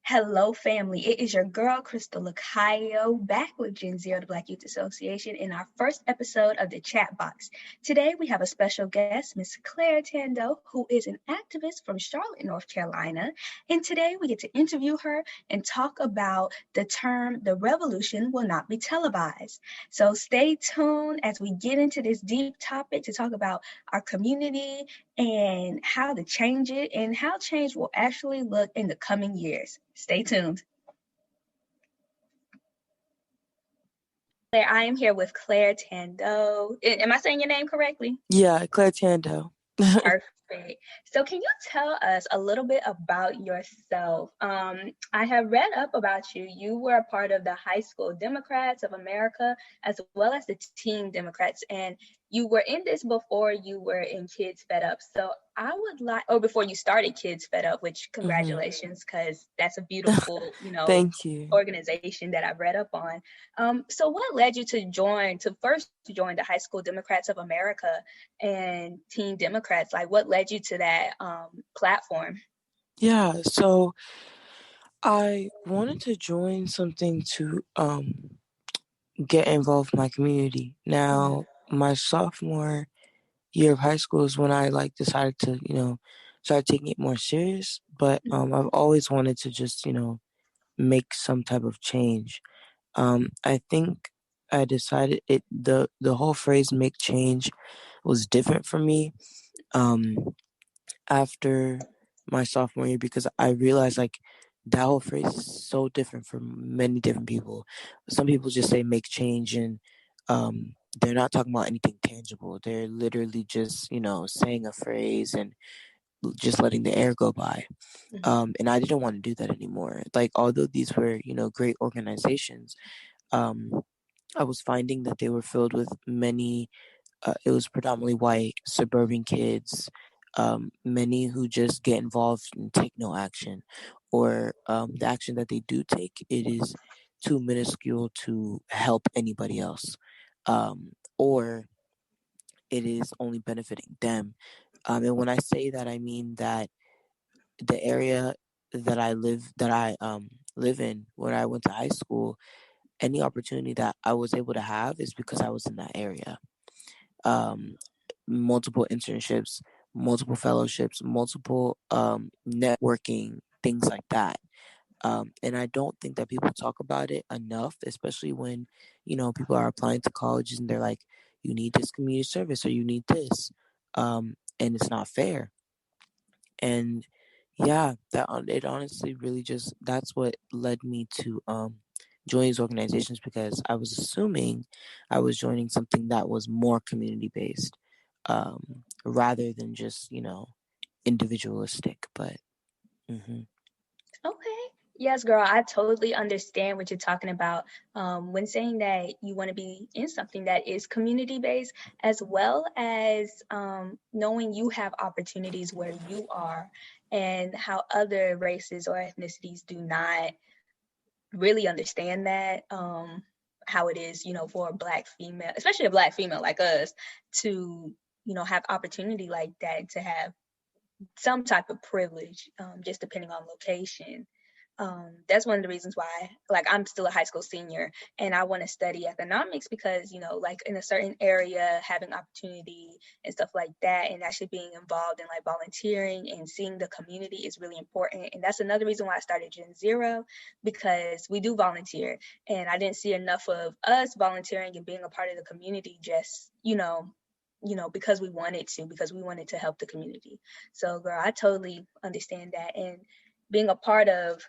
Hello, family. It is your girl, Crystal Lacayo, back with Gen Zero, the Black Youth Association, in our first episode of the Chat Box. Today, we have a special guest, Miss Claire Tando, who is an activist from Charlotte, North Carolina. And today, we get to interview her and talk about the term, the revolution will not be televised. So stay tuned as we get into this deep topic to talk about our community and how to change it and how change will actually look in the coming years. Stay tuned. Claire, I am here with Claire Tando. Am I saying your name correctly? Yeah, Claire Tando. Perfect. So can you tell us a little bit about yourself? I have read up about you. You were a part of the High School Democrats of America, as well as the Teen Democrats, and you were in this before you were in Kids Fed Up. So I would like, or before you started Kids Fed Up, which congratulations, because that's a beautiful, Thank you. organization that I've read up on. So what led you to first join the High School Democrats of America and Teen Democrats? Like, what led you to that platform? Yeah, so I wanted to join something to get involved in my community. Now, my sophomore year of high school is when I decided to, start taking it more serious. But I've always wanted to just, make some type of change. I think I decided the whole phrase "make change" was different for me. Um, after my sophomore year because I realized that whole phrase is so different for many different people. Some people just say make change and they're not talking about anything tangible. They're literally just, saying a phrase and just letting the air go by. And I didn't want to do that anymore. Although these were, great organizations, I was finding that they were filled with many it was predominantly white suburban kids, many who just get involved and take no action, or the action that they do take, it is too minuscule to help anybody else, or it is only benefiting them. And when I say that, I mean that the area that I live in, where I went to high school, any opportunity that I was able to have is because I was in that area. Um, Multiple internships, multiple fellowships, multiple networking, things like that. And I don't think that people talk about it enough, especially when, people are applying to colleges and they're like, you need this community service or you need this. And it's not fair. And yeah, it honestly really just, that's what led me to join these organizations because I was assuming I was joining something that was more community based, rather than just, individualistic. But Okay. Yes, girl, I totally understand what you're talking about when saying that you want to be in something that is community based, as well as knowing you have opportunities where you are and how other races or ethnicities do not really understand that. How it is, for a Black female, especially a Black female like us, to, have opportunity like that, to have some type of privilege, just depending on location. That's one of the reasons why, like, I'm still a high school senior and I want to study economics because, like in a certain area, having opportunity and stuff like that, and actually being involved in like volunteering and seeing the community is really important. And that's another reason why I started Gen Zero, because we do volunteer, and I didn't see enough of us volunteering and being a part of the community just, because we wanted to help the community. So, girl, I totally understand that. And being a part of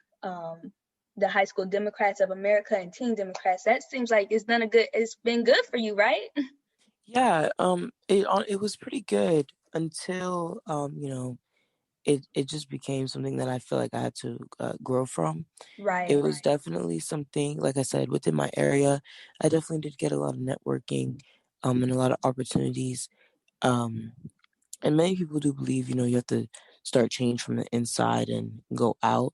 the High School Democrats of America and Teen Democrats, that seems like it's been good for you, right? yeah, it was pretty good until it just became something that I feel like I had to grow from. It Right. was definitely something, like I said, within my area. I definitely did get a lot of networking, and a lot of opportunities. Um, and many people do believe, you have to start change from the inside and go out.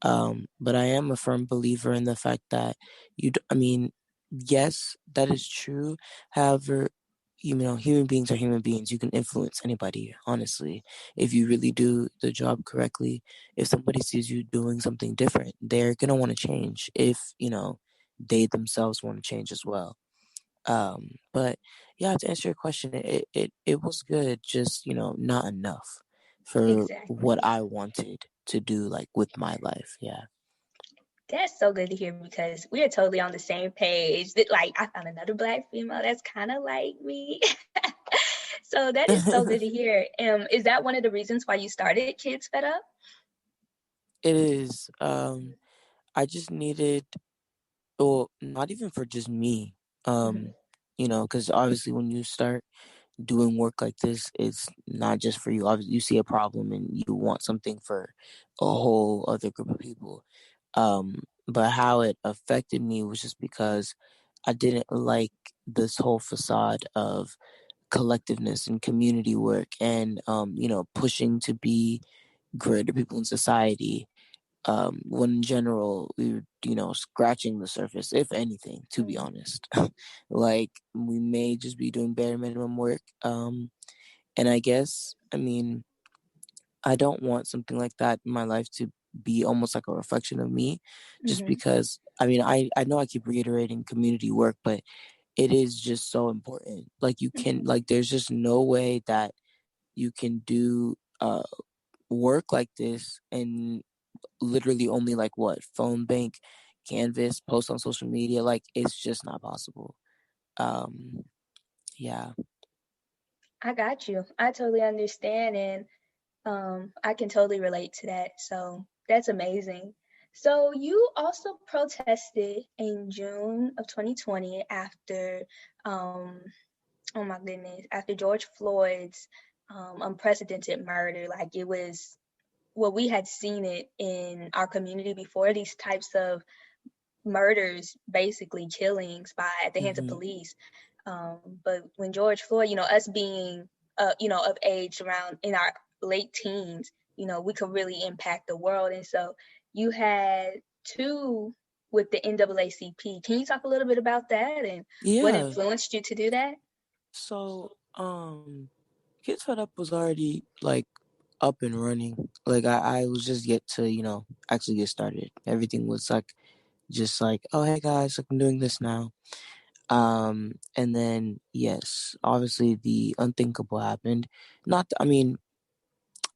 But I am a firm believer in the fact that I mean, yes, that is true. However, human beings are human beings. You can influence anybody, honestly, if you really do the job correctly. If somebody sees you doing something different, they're gonna want to change. If they themselves want to change as well. But yeah, to answer your question, it was good, just not enough for what Exactly. I wanted to do, like with my life. Yeah. That's so good to hear because we are totally on the same page. That like I found another black female that's kind of like me. So that is so good to hear. Is that one of the reasons why you started Kids Fed Up? It is. I just needed, well, not even for just me. Mhm. Because obviously when you start doing work like this, it's not just for you. Obviously, you see a problem and you want something for a whole other group of people. But how it affected me was just because I didn't like this whole facade of collectiveness and community work and pushing to be greater people in society, when in general we were scratching the surface, if anything, to be Mm. honest. Like, we may just be doing bare minimum work. And I guess, I don't want something like that in my life to be almost like a reflection of me, just Mhm. because I know I keep reiterating community work, but it is just so important. Like, Mhm. there's just no way that you can do work like this and literally only, like, what, phone bank, canvas, post on social media. Like, it's just not possible. um yeah. I got you. I totally understand, and I can totally relate to that. So that's amazing. So you also protested in June of 2020 after, um, oh my goodness, after George Floyd's unprecedented murder. Like it was, well, we had seen it in our community before, these types of murders, basically killings by at the hands of Hmm. police. But when George Floyd, us being, of age around in our late teens, we could really impact the world. And so you had two with the NAACP. Can you talk a little bit about that and what Yeah. influenced you to do that? So, Kids Fed Up was already, like, up and running. Like, I was just yet to, actually get started. Everything was like, just like, oh, hey guys, like, I'm doing this now. And then, yes, obviously the unthinkable happened. Not,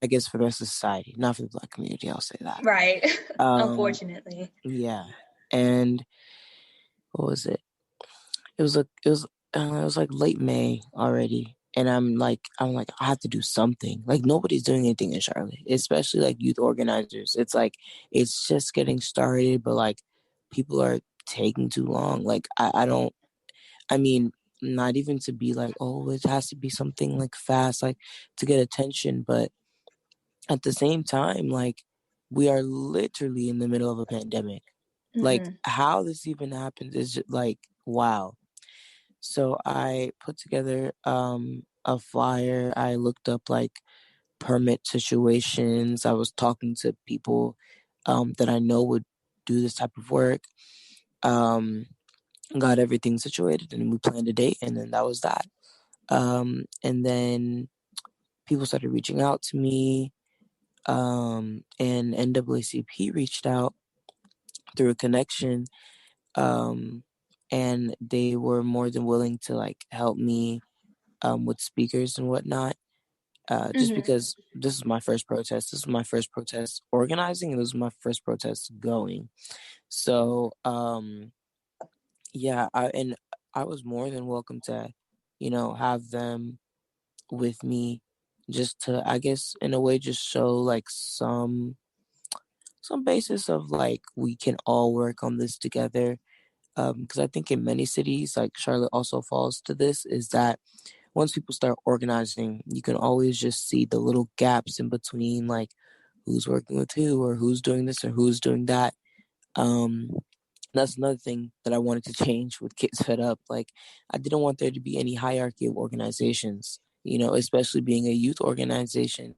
I guess for the rest of society, not for the Black community, I'll say that. Right. Um, Unfortunately. yeah. And what was it? It was like late May already, and I'm like I have to do something. Like, nobody's doing anything in Charlotte, especially like youth organizers. It's like it's just getting started, but like people are taking too long. Like, I don't. I mean, not even to be like, oh, it has to be something like fast, like to get attention, but at the same time, like, we are literally in the middle of a pandemic. Like, Hmm. how this even happens is just like, wow. So I put together a flyer. I looked up like permit situations. I was talking to people that I know would do this type of work. Um, got everything situated, and we planned a date, and then that was that. And then people started reaching out to me, and NAACP reached out through a connection, um, and they were more than willing to, like, help me with speakers and whatnot. Just Hmm. because this is my first protest. This is my first protest organizing, and this is my first protest going. So, yeah, I was more than welcome to, have them with me, just to, I guess, in a way, just show like some basis of, like, we can all work on this together. Because I think in many cities, like Charlotte also falls to this, is that once people start organizing, you can always just see the little gaps in between, like who's working with who, or who's doing this, or who's doing that. Um, that's another thing that I wanted to change with Kids Fed Up. Like, I didn't want there to be any hierarchy of organizations, especially being a youth organization.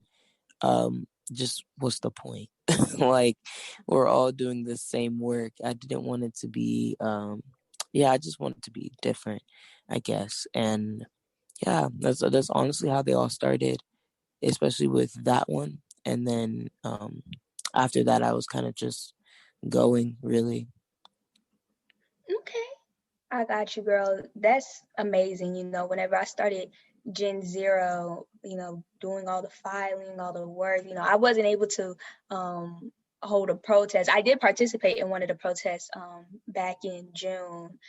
Just what's the point? Like, we're all doing the same work. I didn't want it to be, yeah, I just want it to be different, I guess. And yeah, that's honestly how they all started, especially with that one. And then after that, I was kind of just going really. Okay. I got you, girl. That's amazing. Whenever I started Gen Zero, doing all the filing, all the work, I wasn't able to hold a protest. I did participate in one of the protests back in June,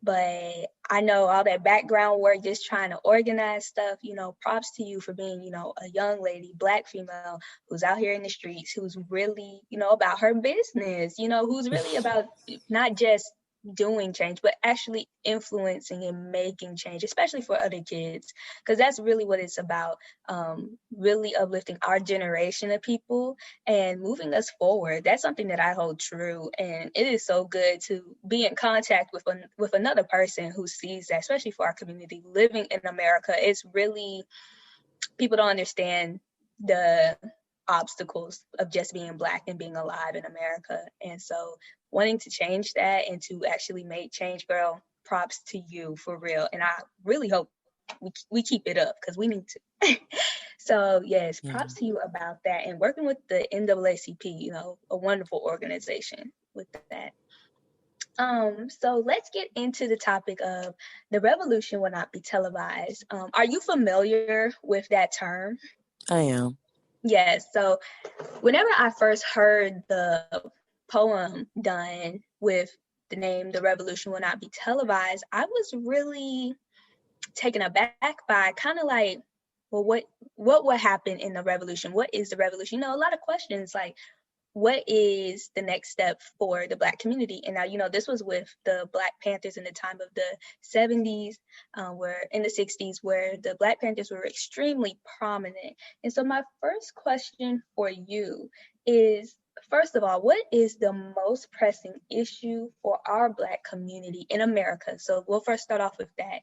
but I know all that background work, just trying to organize stuff. Props to you for being, a young lady, Black female who's out here in the streets, who's really, about her business, who's really about not just doing change, but actually influencing and making change, especially for other kids, because that's really what it's about. Really uplifting our generation of people and moving us forward. That's something that I hold true, and it is so good to be in contact with another person who sees that, especially for our community living in America. It's really, people don't understand the obstacles of just being Black and being alive in America. And so wanting to change that and to actually make change, girl, props to you for real. And I really hope we keep it up because we need to. So yes, Yeah. props to you about that. And working with the NAACP, a wonderful organization with that. So let's get into the topic of the revolution will not be televised. Are you familiar with that term? I am. Yes. So whenever I first heard the poem done with the name "The Revolution Will Not Be Televised," I was really taken aback by kind of like, well, what will happen in the revolution? What is the revolution? A lot of questions like, what is the next step for the Black community? And now, this was with the Black Panthers in the time of the 70s, where in the 60s, where the Black Panthers were extremely prominent. And so my first question for you is, first of all, what is the most pressing issue for our Black community in America? So we'll first start off with that.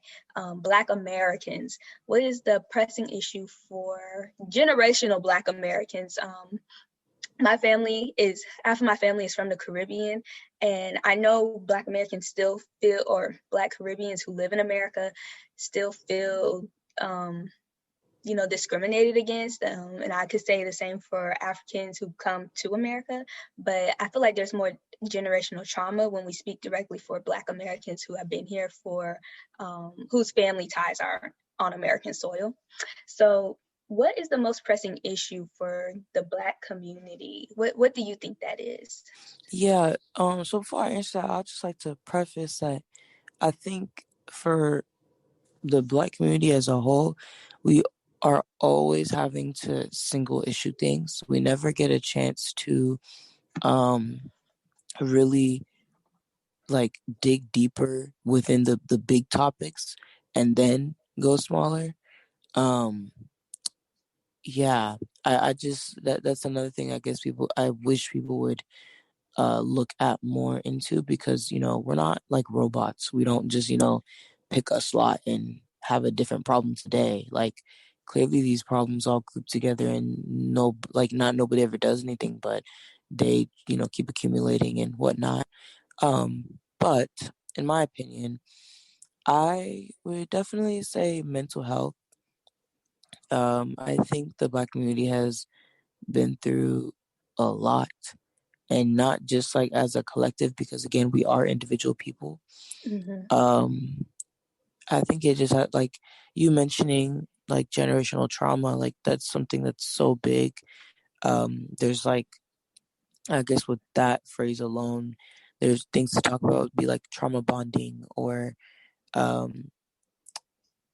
Black Americans, what is the pressing issue for generational Black Americans? Half of my family is from the Caribbean, and I know Black Americans still feel, or Black Caribbeans who live in America still feel, discriminated against. And I could say the same for Africans who come to America, but I feel like there's more generational trauma when we speak directly for Black Americans who have been here whose family ties are on American soil. So what is the most pressing issue for the Black community? What do you think that is? Yeah. So before I answer that, I'd just like to preface that I think for the Black community as a whole, we are always having to single issue things. We never get a chance to really like dig deeper within the big topics and then go smaller. Um yeah, I just that's another thing I wish people would look at more into, because we're not like robots. We don't just pick a slot and have a different problem today. Like clearly these problems all group together, and no, like not nobody ever does anything, but they keep accumulating and whatnot. But in my opinion, I would definitely say mental health. I think the Black community has been through a lot, and not just like as a collective, because again, we are individual people. Mm-hmm. Um, I think it just had like you mentioning like generational trauma, like that's something that's so big. There's like, I guess with that phrase alone, there's things to talk about, be like trauma bonding, or um,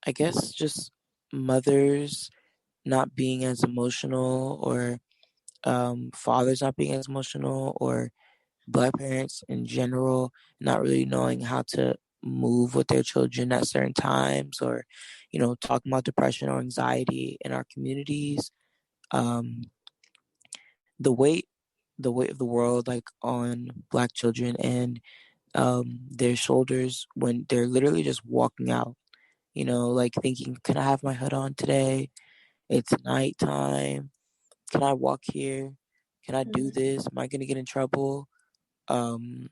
I guess just mothers not being as emotional, or fathers not being as emotional, or Black parents in general not really knowing how to move with their children at certain times, or talking about depression or anxiety in our communities. um the weight the weight of the world like on Black children and their shoulders when they're literally just walking out, like thinking, can I have my hood on today? It's nighttime. Can I walk here? Can I do Mm-hmm. this? Am I gonna get in trouble? um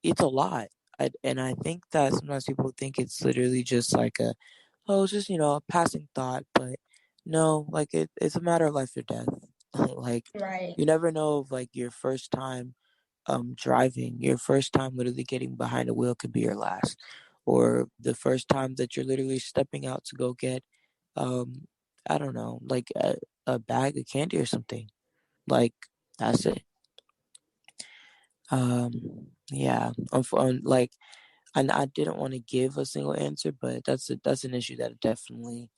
it's a lot. And I think that sometimes people think it's literally just like oh, it's just, a passing thought. But no, like it's a matter of life or death. Like Right. you never know if like your first time driving, your first time literally getting behind a wheel could be your last. Or the first time that you're literally stepping out to go get um I don't know, like a bag of candy or something. Like that's it. Yeah. Like and I didn't want to give a single answer, but that's an issue that definitely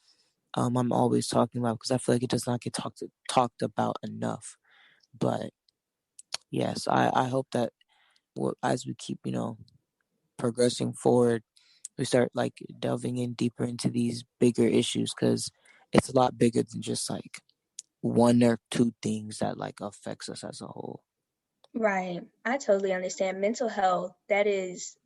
I'm always talking about because I feel like it does not get talked about enough. But yes, I hope that as we keep progressing forward, we start like delving in deeper into these bigger issues because it's a lot bigger than just like one or two things that like affects us as a whole. Right. I totally understand. Mental health, that is,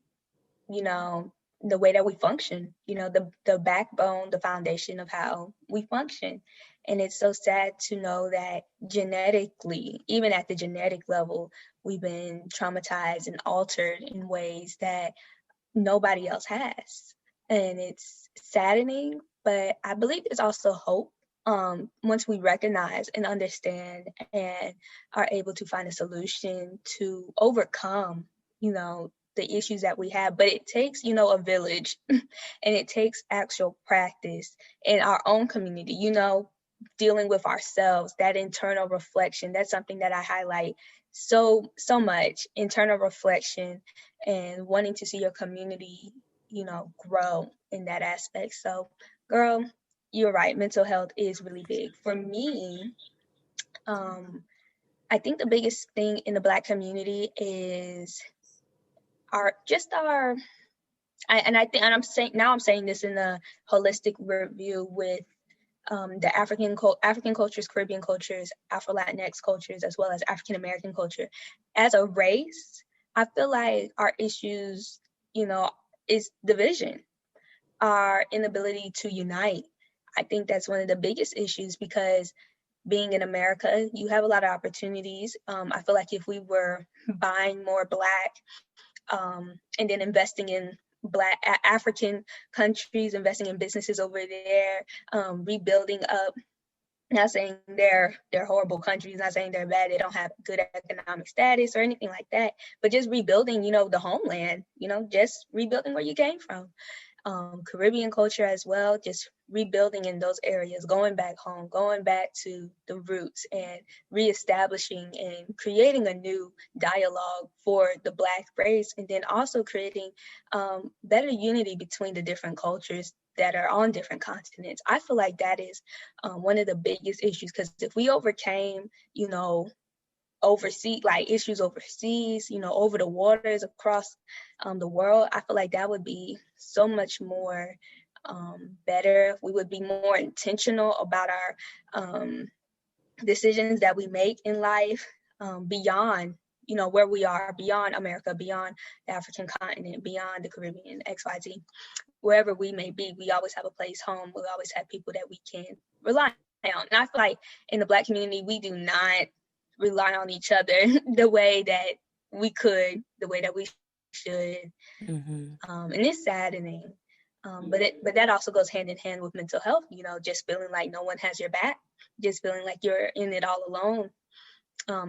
you know, the way that we function, the backbone, the foundation of how we function. And it's so sad to know that genetically, even at the genetic level, we've been traumatized and altered in ways that nobody else has. And it's saddening, but I believe there's also hope. Once we recognize and understand and are able to find a solution to overcome, the issues that we have. But it takes, a village and it takes actual practice in our own community, dealing with ourselves, that internal reflection. That's something that I highlight so much, internal reflection and wanting to see your community, grow in that aspect. So, girl, you're right. Mental health is really big. For me, I think the biggest thing in the Black community is our and I'm saying this in a holistic review with the African cultures, Caribbean cultures, Afro Latinx cultures, as well as African American culture. As a race, I feel like our issues, is division, our inability to unite. I think that's one of the biggest issues because being in America, you have a lot of opportunities. I feel like if we were buying more Black and then investing in Black African countries, investing in businesses over there, rebuilding up. Not saying they're horrible countries, not saying they're bad, they don't have good economic status or anything like that, but just rebuilding, the homeland, just rebuilding where you came from. Caribbean culture as well, just rebuilding in those areas, going back home, going back to the roots and reestablishing and creating a new dialogue for the Black race, and then also creating better unity between the different cultures that are on different continents. I feel like that is one of the biggest issues because if we overcame, oversee like issues overseas, over the waters across the world, I feel like that would be so much more better. We would be more intentional about our decisions that we make in life beyond, where we are, beyond America, beyond the African continent, beyond the Caribbean, XYZ, wherever we may be. We always have a place home. We always have people that we can rely on. And I feel like in the Black community, we do not rely on each other the way that we could, the way that we should. Mm-hmm. And it's saddening. But that also goes hand in hand with mental health, just feeling like no one has your back, just feeling like you're in it all alone,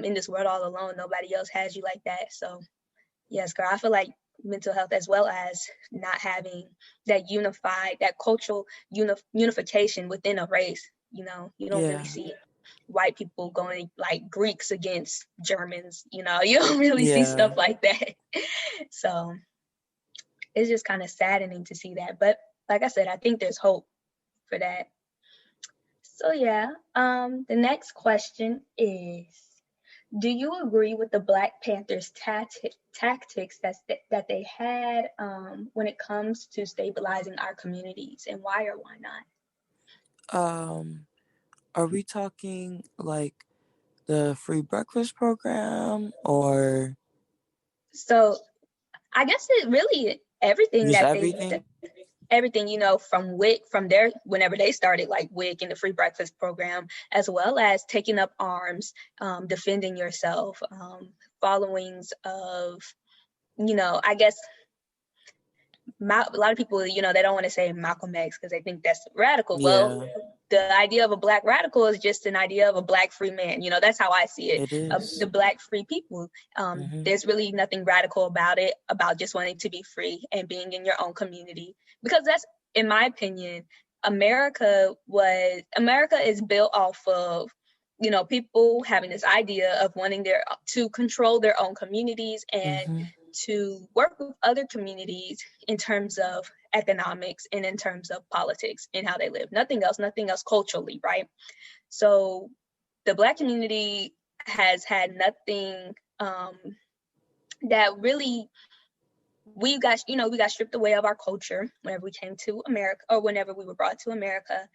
in this world all alone. Nobody else has you like that. So yes, girl, I feel like mental health as well as not having that cultural unification within a race. You don't really Yeah. see white people going like Greeks against Germans, you don't really see Yeah. stuff like that. So it's just kind of saddening to see that. But like I said, I think there's hope for that. So yeah, the next question is, do you agree with the Black Panthers tactics that they had when it comes to stabilizing our communities, and why or why not? Are we talking like the free breakfast program or So I guess it really everything just that they everything? everything, from WIC, from their, whenever they started, like WIC and the free breakfast program, as well as taking up arms, defending yourself, followings of, I guess a lot of people, you know, they don't want to say Malcolm X because they think that's radical. Well, Yeah, the idea of a black radical is just an idea of a black free man. You know, that's how I see it. it is. The black free people. Mm-hmm. There's really nothing radical about it, about just wanting to be free and being in your own community. Because that's, in my opinion, America is built off of, you know, people having this idea of wanting to control their own communities and Mm-hmm. to work with other communities in terms of economics and in terms of politics and how they live. Nothing else culturally, right? So the Black community has had nothing that really, we got stripped away of our culture whenever we came to America, or whenever we were brought to America.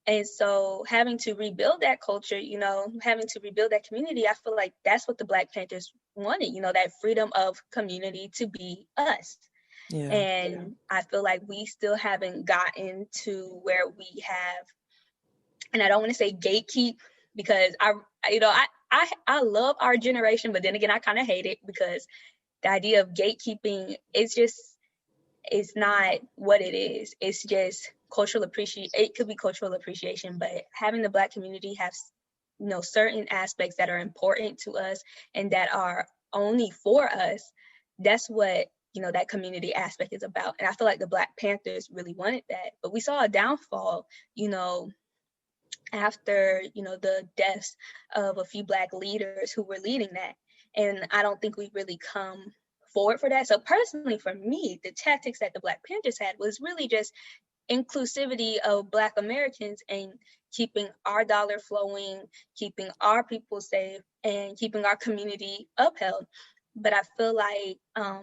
And so having to rebuild that culture, you know, having to rebuild that community, I feel like that's what the Black Panthers wanted, you know, that freedom of community to be us. Yeah. And I feel like we still haven't gotten to where we have, and I don't want to say gatekeep, because I love our generation, but then again, I kind of hate it, because the idea of gatekeeping is just, it's not what it is. It's just cultural appreciation. It could be cultural appreciation, but having the Black community have, you know, certain aspects that are important to us and that are only for us, that's what, you know, that community aspect is about. And I feel like the Black Panthers really wanted that, but we saw a downfall, you know, after, you know, the deaths of a few Black leaders who were leading that. And I don't think we've really come forward for that. So personally, for me, the tactics that the Black Panthers had was really just inclusivity of Black Americans and keeping our dollar flowing, keeping our people safe, and keeping our community upheld. But I feel like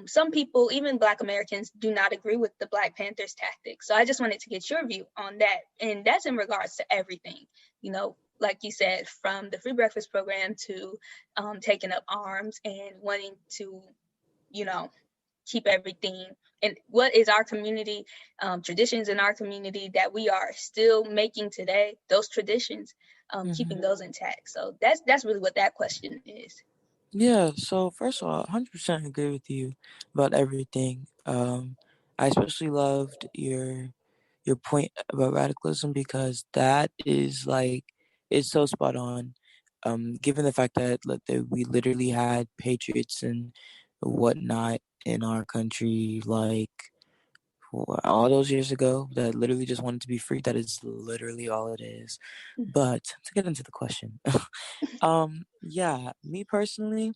some people, even Black Americans, do not agree with the Black Panthers tactics. So I just wanted to get your view on that. And that's in regards to everything, you know, like you said, from the free breakfast program to taking up arms and wanting to, you know, keep everything. And what is our community, traditions in our community that we are still making today, those traditions, Mm-hmm. keeping those intact. So that's really what that question is. Yeah, so first of all, 100% agree with you about everything. I especially loved your point about radicalism because that is like it's so spot on. Given the fact that we literally had patriots and whatnot in our country, like all those years ago, that literally just wanted to be free. That is literally all it is. But to get into the question, yeah, me personally,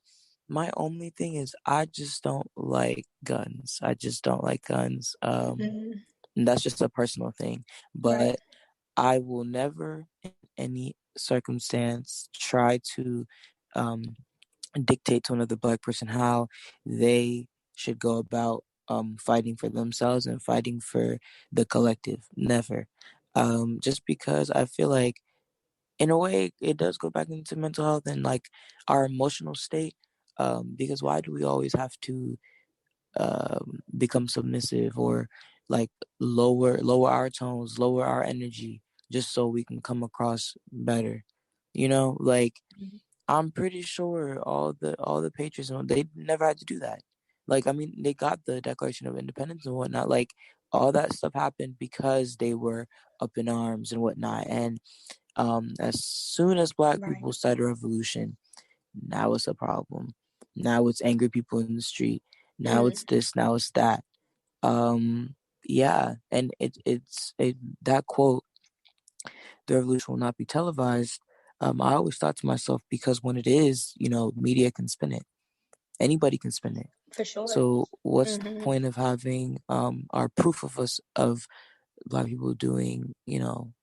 my only thing is I just don't like guns. I just don't like guns. Mhm. And that's just a personal thing. Right. But I will never, in any circumstance, try to um, dictate to another Black person how they should go about fighting for themselves and fighting for the collective. Never. Just because I feel like, in a way, it does go back into mental health and like our emotional state. Because why do we always have to become submissive or like lower our tones, lower our energy, just so we can come across better? You know, like Mhm. I'm pretty sure all the patriots, they never had to do that. Like, I mean, they got the Declaration of Independence and whatnot. Like, all that stuff happened because they were up in arms and whatnot. And as soon as Black Right. people started a revolution, now it's a problem. Now it's angry people in the street. Now Mm. it's this. Now it's that. Yeah, and that quote, "The revolution will not be televised." I always thought to myself, because when it is, media can spin it. Anybody can spin it. For sure. So what's the Hmm. point of having our proof of Black people doing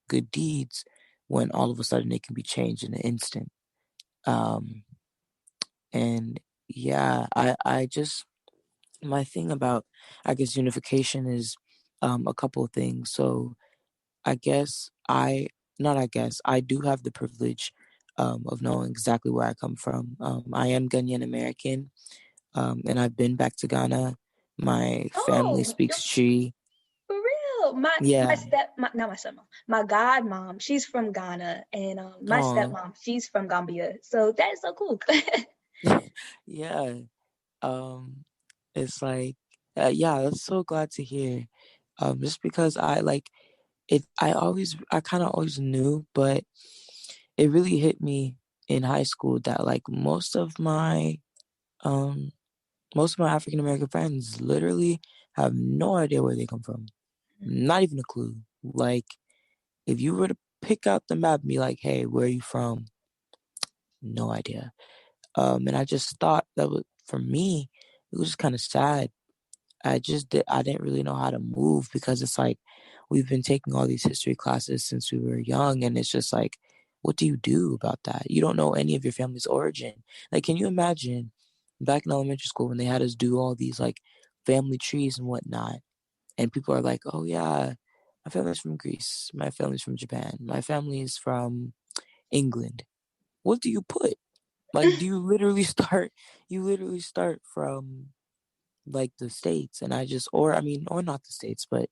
good deeds when all of a sudden it can be changed in an instant? Um, and yeah, I just my thing about, I guess, unification is a couple of things. So I guess not I guess, I do have the privilege of knowing exactly where I come from. I am Ghanaian American, and I've been back to Ghana. My family Oh, speaks Chi. for real? My Yeah. not my stepmom, my godmom, she's from Ghana, and my Oh, stepmom, she's from Gambia. So that is so cool. yeah. Um, it's like, Yeah, that's so glad to hear. Just because I like it, I kind of always knew, but it really hit me in high school that like um most of my African American friends literally have no idea where they come from. Not even a clue. Like, if you were to pick out the map and be like, "Hey, where are you from?" No idea. And I just thought that was, for me, it was just kind of sad. I didn't really know how to move because it's like we've been taking all these history classes since we were young, and it's just like, what do you do about that? You don't know any of your family's origin. Like, can you imagine back in elementary school when they had us do all these like family trees and whatnot, and people are like, "Oh yeah, my family's from Greece, my family's from Japan, my family's from England." What do you put? Like, do you literally start? You literally start from like the states, and I just, or I mean, or not the states, but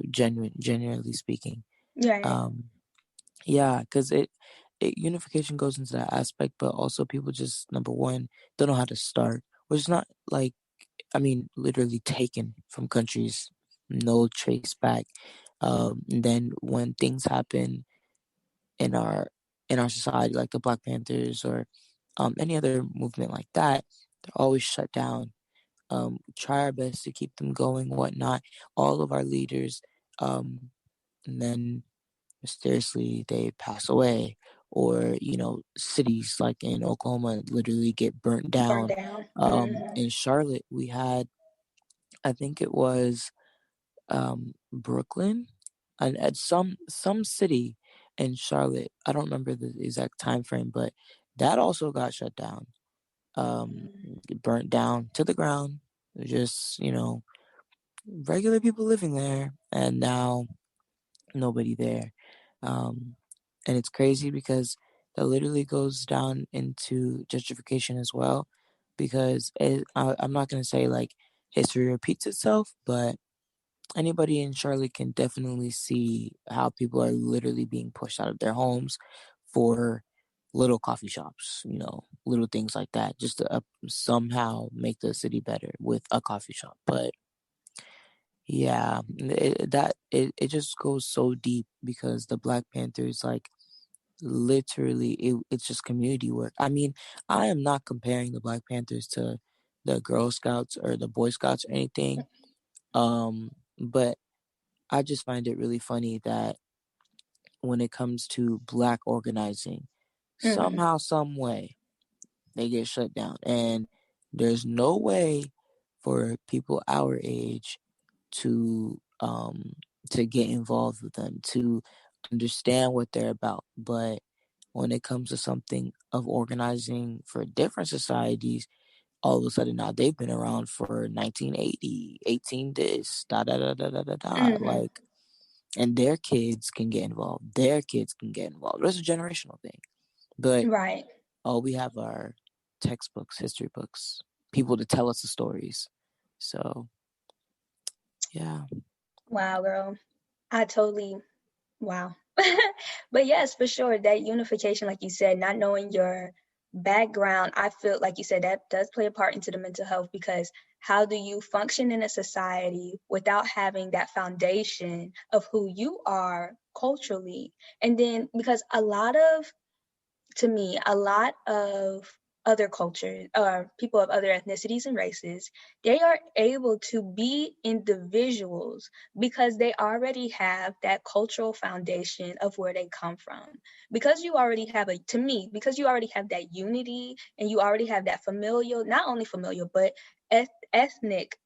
generally speaking, Right. um, yeah, because it unification goes into that aspect, but also people just number one don't know how to start, which is not like, I mean, literally taken from countries, no trace back. And then when things happen in our society, like the Black Panthers or any other movement like that, they're always shut down. Try our best to keep them going, whatnot. All of our leaders, and then mysteriously they pass away, or cities like in Oklahoma literally get burnt Burnt down. down. Hmm. In Charlotte, we had, I think it was Brooklyn, and at some city in Charlotte. I don't remember the exact time frame, but that also got shut down, burnt down to the ground. Just regular people living there, and now nobody there. Um, and it's crazy because that literally goes down into gentrification as well. Because I'm not gonna say like history repeats itself, but anybody in Charlotte can definitely see how people are literally being pushed out of their homes for little coffee shops, little things like that, just to somehow make the city better with a coffee shop. But yeah, it just goes so deep because the Black Panthers, like, literally, it's just community work. I mean, I am not comparing the Black Panthers to the Girl Scouts or the Boy Scouts or anything. But I just find it really funny that when it comes to Black organizing, Hmm. somehow, some way, they get shut down, and there's no way for people our age to get involved with them, to understand what they're about. But when it comes to something of organizing for different societies, all of a sudden now they've been around for 1980, 18 this, da da da da da da da. Hmm. Like, and their kids can get involved. Their kids can get involved. It's a generational thing. But Right. all we have are textbooks, history books, people to tell us the stories. So yeah. Wow, girl. I totally, wow. But yes, for sure, that unification, like you said, not knowing your background, I feel like you said that does play a part into the mental health, because how do you function in a society without having that foundation of who you are culturally? And then, because to me, a lot of other cultures or people of other ethnicities and races, they are able to be individuals because they already have that cultural foundation of where they come from. Because you already have to me, because you already have that unity and you already have that familial, not only familial, but ethnic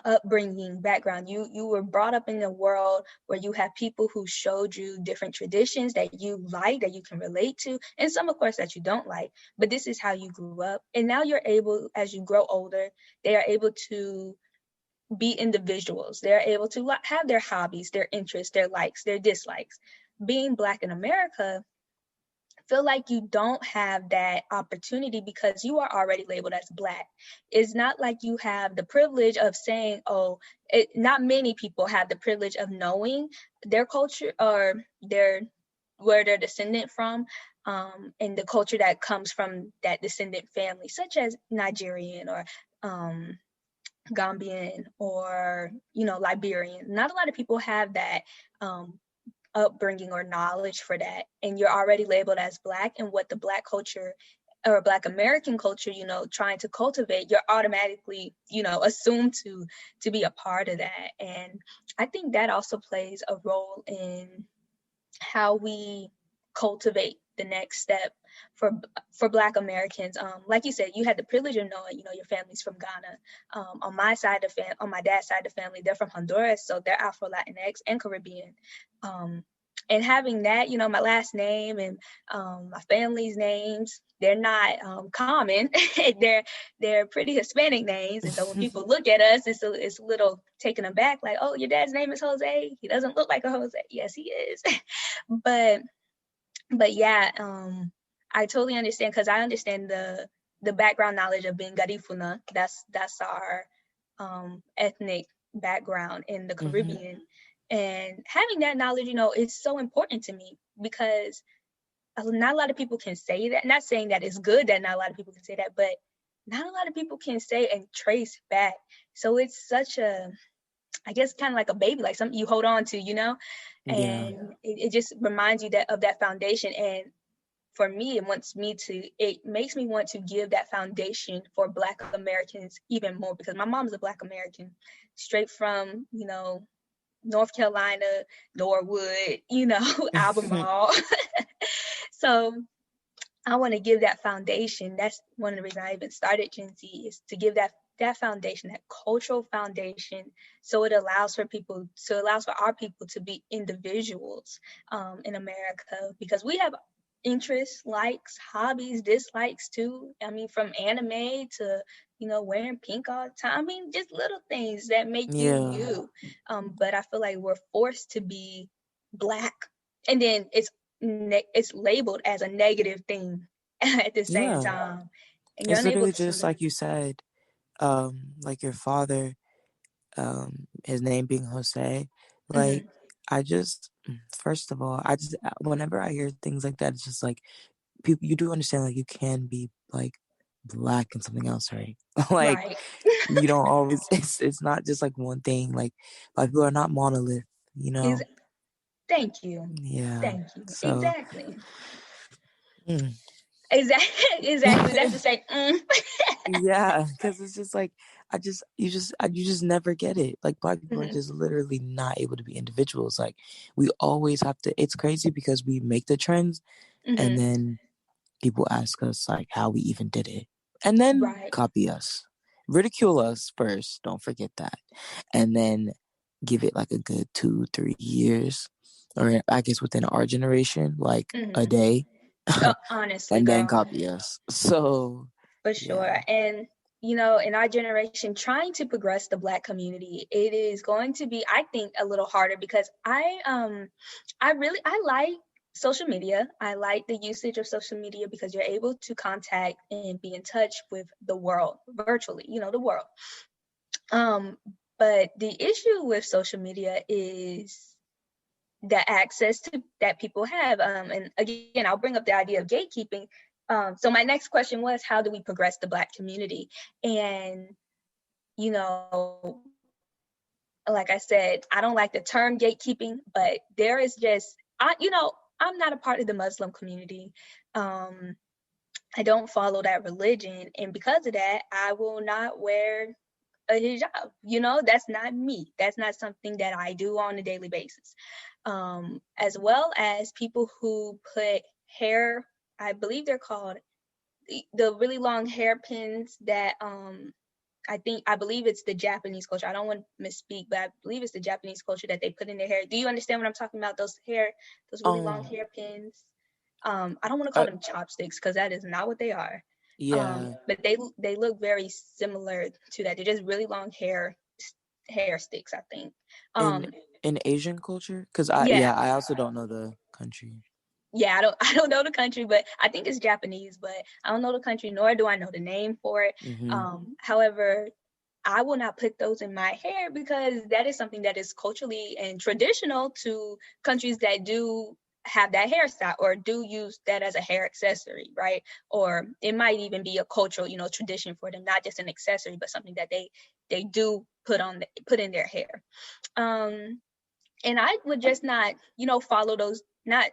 upbringing background. You were brought up in a world where you have people who showed you different traditions that you like, that you can relate to, and some of course that you don't like, but this is how you grew up. And now you're able, as you grow older, they are able to be individuals. They're able to have their hobbies, their interests, their likes, their dislikes. Being Black in America, feel like you don't have that opportunity because you are already labeled as Black. It's not like you have the privilege of saying, oh, not many people have the privilege of knowing their culture or where they're descendant from, and the culture that comes from that descendant family, such as Nigerian or Gambian or, Liberian. Not a lot of people have that upbringing or knowledge for that. And you're already labeled as Black, and what the Black culture or Black American culture, trying to cultivate, you're automatically, assumed to be a part of that. And I think that also plays a role in how we cultivate the next step for Black Americans. Like you said, you had the privilege of knowing, your family's from Ghana. On my side of on my dad's side of the family, they're from Honduras, so they're Afro Latinx and Caribbean. And having that, my last name and my family's names, they're not common. they're pretty Hispanic names, and so when people look at us, it's a little taken aback, like, oh, your dad's name is Jose. He doesn't look like a Jose. Yes, he is. but yeah, I totally understand, because I understand the background knowledge of being Garifuna. That's our ethnic background in the Caribbean. And having that knowledge, is so important to me, because not a lot of people can say that. Not saying that it's good that not a lot of people can say that, but not a lot of people can say and trace back. So it's such I guess kind of like a baby, like something you hold on to, and it just reminds you of that foundation. And for me, it makes me want to give that foundation for Black Americans even more, because my mom is a Black American, straight from, North Carolina, Norwood, Albemarle. So I want to give that foundation. That's one of the reasons I even started Gen Z, is to give that foundation, that cultural foundation, so it allows for our people to be individuals in America, because we have interests, likes, hobbies, dislikes too. I mean, from anime to, wearing pink all the time. I mean, just little things that make you. But I feel like we're forced to be Black, and then it's labeled as a negative thing at the same time. And you're it's unable literally to. just like you said, like your father, his name being Jose. Like, I just, first of all, whenever I hear things like that, it's just like, people, you do understand, like, you can be like Black and something else, right? Like, Right. you don't always, it's not just like one thing. Like, Black people are not monolith, Thank you. Yeah. Thank you. So, Exactly. Exactly. That's the same. Yeah, because it's just like, you just never get it. Like, Black people are just literally not able to be individuals. Like, we always have to. It's crazy because we make the trends, and then people ask us like how we even did it, and then copy us, ridicule us first. Don't forget that, and then give it like a good 2-3 years, or I guess within our generation, like a day, Honestly, and then girl. copy us. So. For sure. And, in our generation, trying to progress the Black community, it is going to be, I think, a little harder, because I like social media. I like the usage of social media, because you're able to contact and be in touch with the world virtually, the world. But the issue with social media is the access that people have. And again, I'll bring up the idea of gatekeeping. So my next question was, how do we progress the Black community? And, like I said, I don't like the term gatekeeping, but there is just, I'm not a part of the Muslim community. I don't follow that religion. And because of that, I will not wear a hijab. That's not me. That's not something that I do on a daily basis. As well as people who put hair, I believe they're called the really long hairpins that I believe it's the Japanese culture. I don't want to misspeak, but I believe it's the Japanese culture that they put in their hair. Do you understand what I'm talking about? Those really long hairpins. I don't want to call them chopsticks, because that is not what they are. Yeah. But they look very similar to that. They're just really long hair sticks, I think. In Asian culture, because I also don't know the country. Yeah, I don't know the country, but I think it's Japanese, but I don't know the country, nor do I know the name for it. However, I will not put those in my hair, because that is something that is culturally and traditional to countries that do have that hairstyle or do use that as a hair accessory, right? Or it might even be a cultural, tradition for them, not just an accessory, but something that they do put in their hair. And I would just not, follow those, not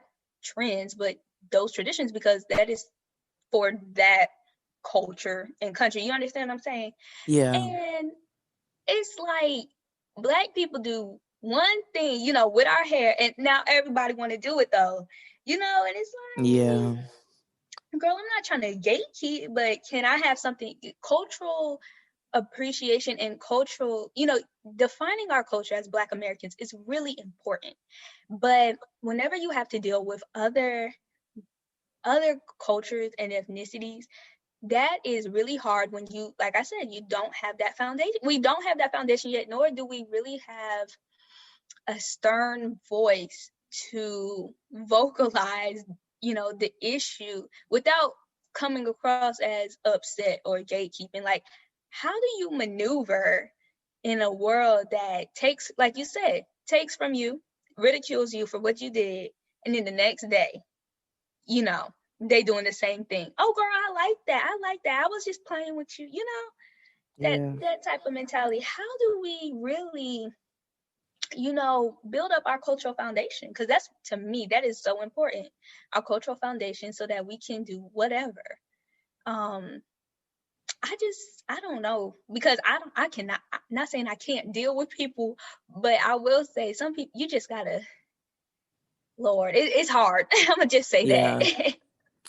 trends, but those traditions, because that is for that culture and country. You understand what I'm saying? Yeah. And it's like Black people do one thing, with our hair, and now everybody want to do it though, and it's Yeah. like, girl, I'm not trying to gatekeep, but can I have something cultural appreciation and cultural, defining our culture as Black Americans is really important. But whenever you have to deal with other cultures and ethnicities, that is really hard when you, like I said, you don't have that foundation. We don't have that foundation yet, nor do we really have a stern voice to vocalize, the issue without coming across as upset or gatekeeping. Like, how do you maneuver in a world that takes, like you said, takes from you, ridicules you for what you did, and then the next day, they doing the same thing. Oh, girl, I like that. I like that. I was just playing with you. Yeah. That type of mentality. How do we really, build up our cultural foundation? Because that's, to me, that is so important. Our cultural foundation, so that we can do whatever. Um, I don't know, because I cannot. I'm not saying I can't deal with people, but I will say some people, you just gotta. Lord, it's hard. I'm gonna just say Yeah. that.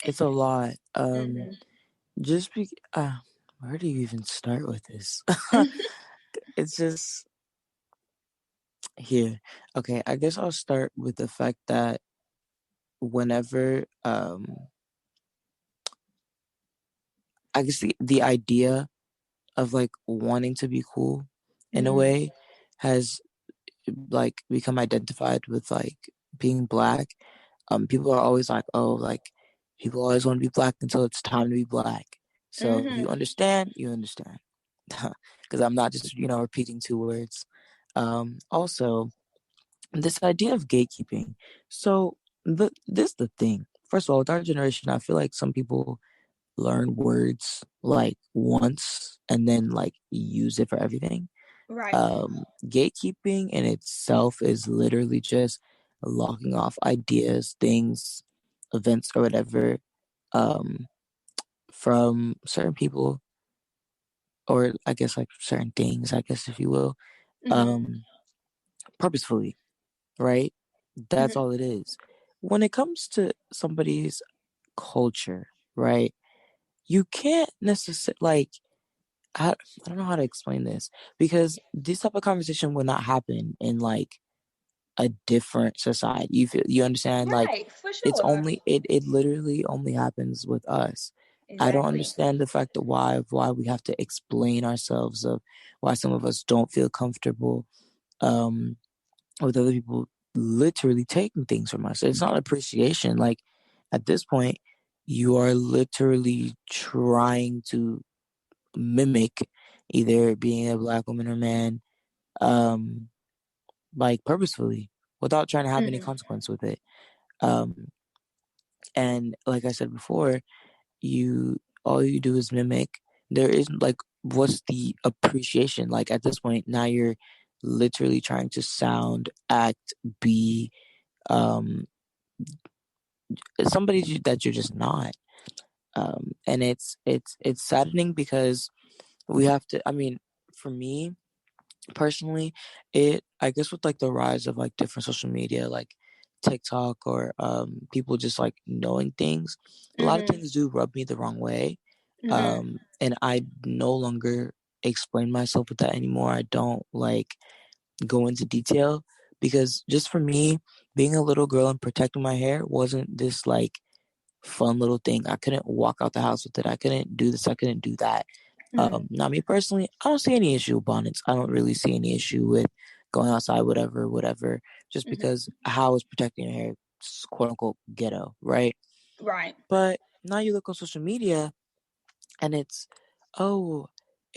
It's a lot. Mhm. Just be. Where do you even start with this? It's just here. Okay, I guess I'll start with the fact that whenever I guess the idea of like wanting to be cool in a Mm. way has like become identified with like being Black. People are always like, oh, like people always want to be Black until it's time to be Black. So if you Mhm. understand, you understand. Because I'm not just repeating two words. Also, this idea of gatekeeping. So this is the thing. First of all, with our generation, I feel like some people learn words like once and then like use it for everything. Right. Gatekeeping in itself is literally just locking off ideas, things, events, or whatever um, from certain people, or I guess like certain things, I guess, if you will, Mhm. um, purposefully, right? That's Mhm. all it is. When it comes to somebody's culture, right? You can't necessarily like I don't know how to explain this because this type of conversation would not happen in like a different society. You understand? Like Right, for sure. it literally only happens with us. I don't Exactly. understand the fact that why we have to explain ourselves of why some of us don't feel comfortable um with other people literally taking things from us. It's not appreciation. Like at this point, you are literally trying to mimic either being a Black woman or man, um, like purposefully without trying to have any Mhm. consequence with it. Um, and like I said before, you all you do is mimic. There isn't like what's the appreciation like at this point? Now you're literally trying to sound, act, be um somebody that you're just not. And it's saddening because we have to. I mean, for me personally, it I guess with like the rise of like different social media, like TikTok or people just like knowing things, a lot of Mhm. things do rub me the wrong way. Mhm. And I no longer explain myself with that anymore. I don't like go into detail because just for me, being a little girl and protecting my hair wasn't this like fun little thing. I couldn't walk out the house with it. I couldn't do this. I couldn't do that. Mhm. Now, me personally, I don't see any issue with bonnets. I don't really see any issue with going outside, whatever, just Mhm. because how is protecting your hair, quote unquote, ghetto, right? Right. But now you look on social media and it's, oh,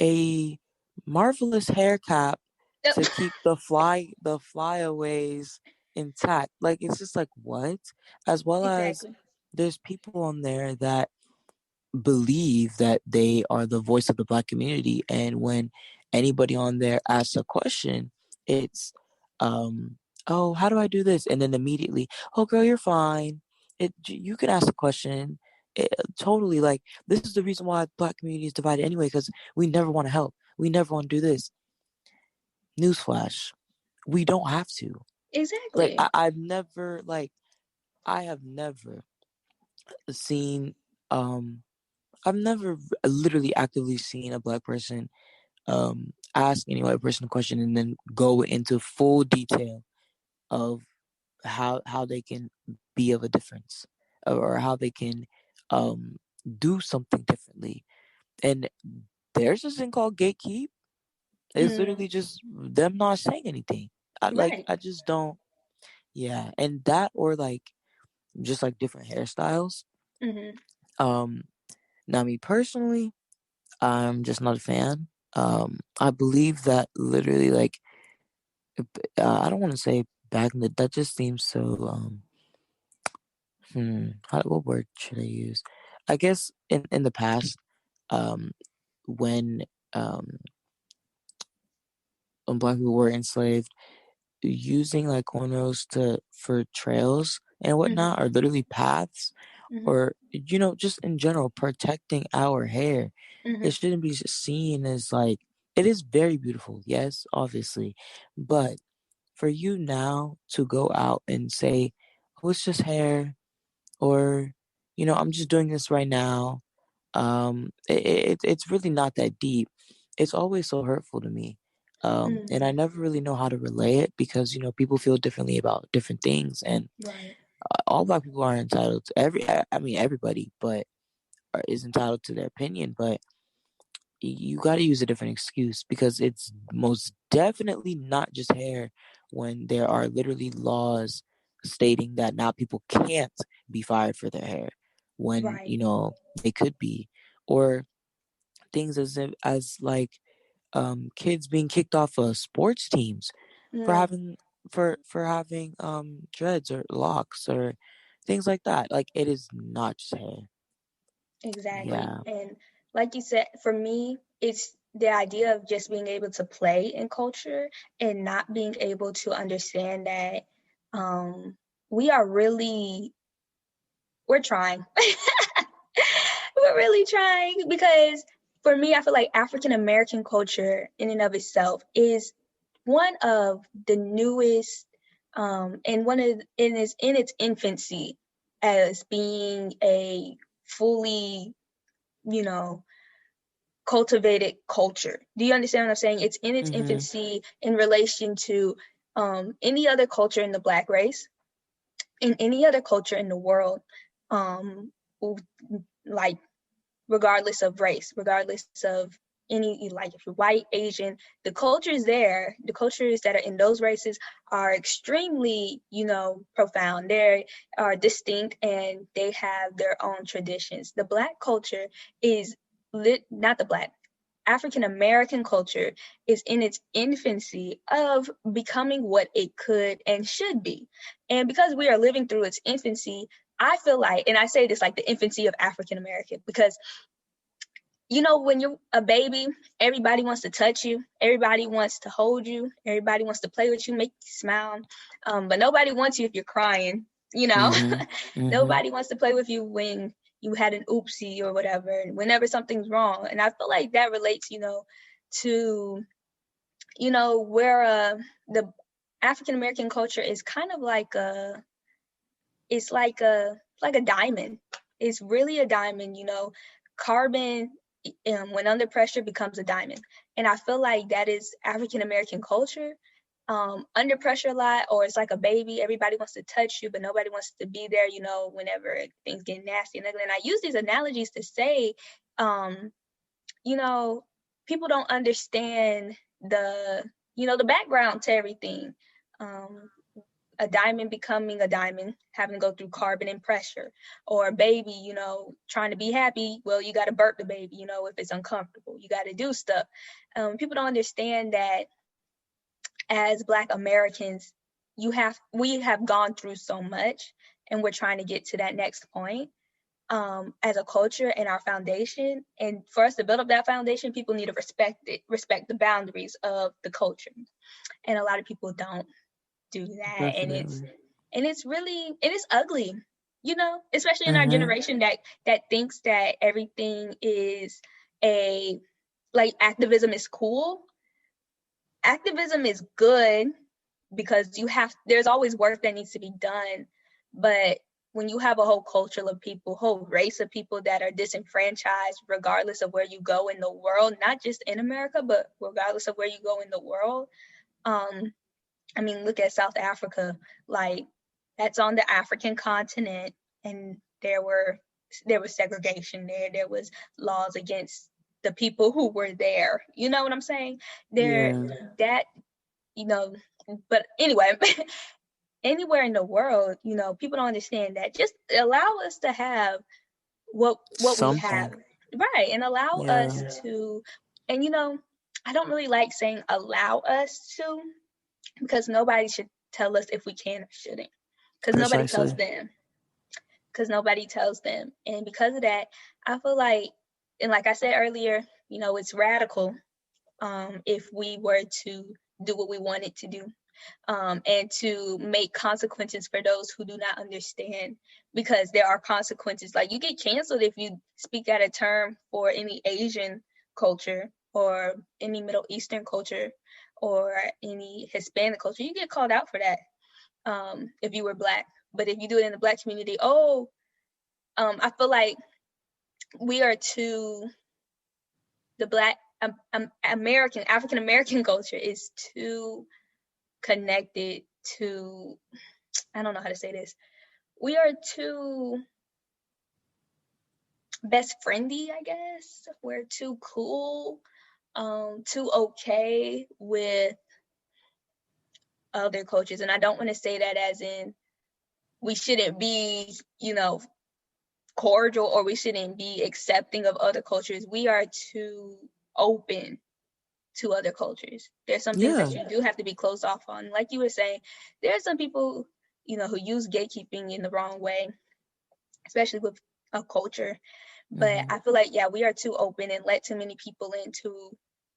a marvelous hair cap Yep. to keep the flyaways intact. Like, it's just like, what? As well as Exactly. there's people on there that believe that they are the voice of the Black community, and when anybody on there asks a question, it's oh, how do I do this? And then immediately, oh girl, you're fine. You can ask a question. Totally, like, this is the reason why the Black community is divided anyway, because we never want to help, we never want to do this. Newsflash, we don't have to. Like, Exactly. I have never seen I've never literally actively seen a Black person ask any white person a question and then go into full detail of how they can be of a difference, or how they can um do something differently. And there's this thing called gatekeep. It's Mm, literally just them not saying anything. right. I just don't. Yeah, and that, or like, just like different hairstyles. Hmm. Um, Now, me personally, I'm just not a fan. I believe that literally, like, I don't want to say back in the, that just seems so, what word should I use? I guess in the past, um, when, um, when Black people were enslaved, using like cornrows for trails and Hmm. whatnot, or literally paths, Hmm. or just in general protecting our hair. It Hmm. shouldn't be seen as like, it is very beautiful, yes, obviously, but for you now to go out and say, oh, it's just hair, or I'm just doing this right now, it's really not that deep. It's always so hurtful to me. And I Mm, never really know how to relay it, because people feel differently about different things, and right. all Black people are entitled to I mean everybody, but is entitled to their opinion, but you got to use a different excuse, because it's most definitely not just hair, when there are literally laws stating that now people can't be fired for their hair, when Right. they could be, or things as like kids being kicked off of sports teams for Mm, having for having dreads or locks or things like that. Like, it is not just hair. exactly. Yeah. And like you said, for me, it's the idea of just being able to play in culture and not being able to understand that um, we are really, we're trying. We're really trying because for me, I feel like African American culture in and of itself is one of the newest, and one of and is in its infancy as being a fully, you know, cultivated culture. Do you understand what I'm saying? It's in its Mhm. infancy in relation to any other culture in the Black race, in any other culture in the world, um, like regardless of race, regardless of any, like if you're white, Asian, the cultures there, the cultures that are in those races are extremely, profound. They are distinct and they have their own traditions. The Black culture is not the Black. African American culture is in its infancy of becoming what it could and should be. And because we are living through its infancy, I feel like, and I say this like the infancy of African American, because when you're a baby, everybody wants to touch you, everybody wants to hold you, everybody wants to play with you, make you smile. But nobody wants you if you're crying, you know. Mhm. Mhm. Nobody wants to play with you when you had an oopsie or whatever, and whenever something's wrong. And I feel like that relates, to, where the African American culture is kind of like it's like a diamond. It's really a diamond, carbon, when under pressure becomes a diamond. And I feel like that is African American culture. Under pressure a lot, or it's like a baby. Everybody wants to touch you, but nobody wants to be there, whenever things get nasty and ugly. And I use these analogies to say, um, you know, people don't understand the background to everything. Um, a diamond becoming a diamond, having to go through carbon and pressure, or a baby, trying to be happy. Well, you got to burp the baby, if it's uncomfortable, you got to do stuff. People don't understand that as Black Americans, we have gone through so much, and we're trying to get to that next point as a culture and our foundation. And for us to build up that foundation, people need to respect the boundaries of the culture. And a lot of people don't do that, Definitely. and it's really, and it's ugly, especially in our Mm-hmm. generation that thinks that everything is a like activism is cool. Activism is good because there's always work that needs to be done, but when you have a whole culture of people, whole race of people that are disenfranchised regardless of where you go in the world, not just in America, but regardless of where you go in the world. I mean, look at South Africa, like that's on the African continent, and there was segregation there. There was laws against the people who were there. You know what I'm saying? There Yeah. that you know, but anyway, anywhere in the world, people don't understand that. Just allow us to have what we have, Something. right, and allow Yeah. us to, and I don't really like saying allow us to, because nobody should tell us if we can or shouldn't, because nobody tells Precisely. them, and because of that, I feel like, and like I said earlier, it's radical if we were to do what we wanted to do, and to make consequences for those who do not understand, because there are consequences. Like, you get canceled if you speak at a term for any Asian culture or any Middle Eastern culture or any Hispanic culture. You get called out for that if you were Black. But if you do it in the Black community, I feel like we are too, the Black African American culture is too connected to, I don't know how to say this. We are too best friendy, I guess. We're too cool, too okay with other cultures. And I don't want to say that as in we shouldn't be, cordial, or we shouldn't be accepting of other cultures. We are too open to other cultures. There's some things Yeah. that you do have to be closed off on. Like you were saying, there are some people, who use gatekeeping in the wrong way, especially with a culture. But Mm-hmm. I feel like, yeah, we are too open and let too many people into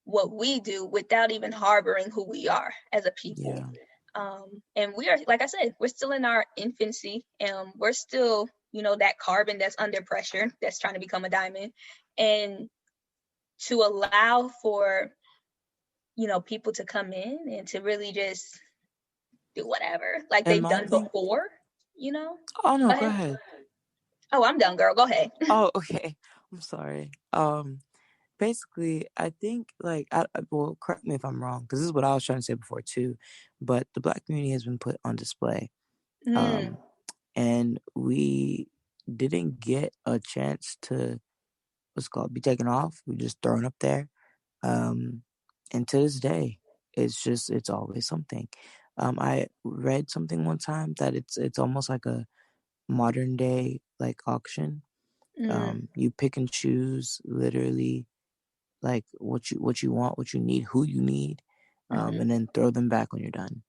what we do without even harboring who we are as a people. Yeah. And we are, like I said, we're still in our infancy, and we're still, that carbon that's under pressure, that's trying to become a diamond. And to allow for, people to come in and to really just do whatever, like And they've my done thing. before, you know? Oh Go no, go ahead. ahead. Oh, I'm done, girl. Go ahead. Oh, okay. I'm sorry. Basically, I think well, correct me if I'm wrong, because this is what I was trying to say before too. But the Black community has been put on display, Mm, um, and we didn't get a chance to what's it called be taken off. We just thrown up there, um, and to this day, it's always something. I read something one time that it's almost like a modern day like auction. mm, You pick and choose literally like what you want, what you need, who you need, mm-hmm, and then throw them back when you're done.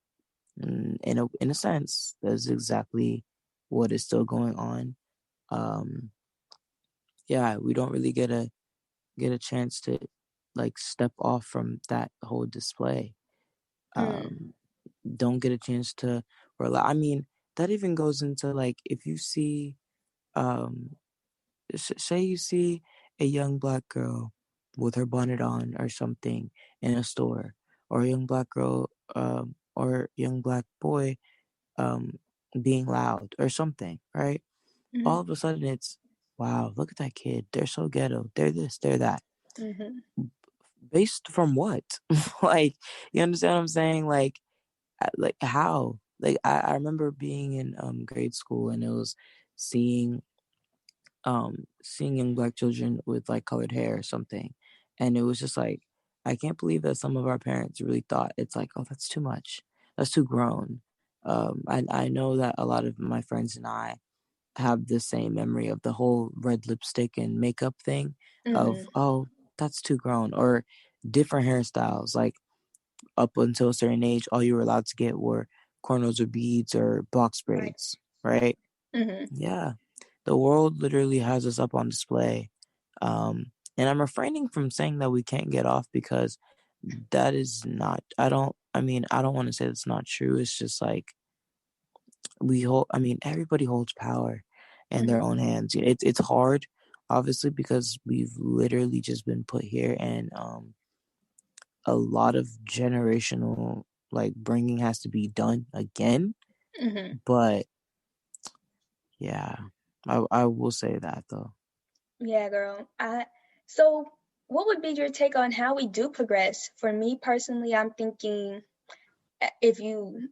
And in a sense, that's exactly what is still going on. Um, yeah, we don't really get a chance to like step off from that whole display. mm, Um, don't get a chance to rely. I mean, that even goes into like if you see um say you see a young black girl with her bonnet on or something in a store, or a young black girl or young black boy um, being loud or something, right? mm-hmm, All of a sudden it's, wow, look at that kid. They're so ghetto. They're this, they're that. mm-hmm, Based from what? Like, you understand what I'm saying? Like how? Like, I remember being in grade school and it was seeing seeing young black children with like colored hair or something, and it was just like, I can't believe that some of our parents really thought it's like, oh, that's too much, that's too grown. I know that a lot of my friends and I have the same memory of the whole red lipstick and makeup thing of, mm-hmm, oh, that's too grown, or different hairstyles. Like up until a certain age, all you were allowed to get were cornrows or beads or box Right. braids, right? Mhm. Yeah. The world literally has us up on display. And I'm refraining from saying that we can't get off because that is not, I don't want to say that's not true. It's just like everybody holds power in their Mhm. own hands. It's hard, obviously, because we've literally just been put here, and a lot of generational like bringing has to be done again. Mhm. But yeah, I will say that though. Yeah, girl. So what would be your take on how we do progress? For me personally, I'm thinking if you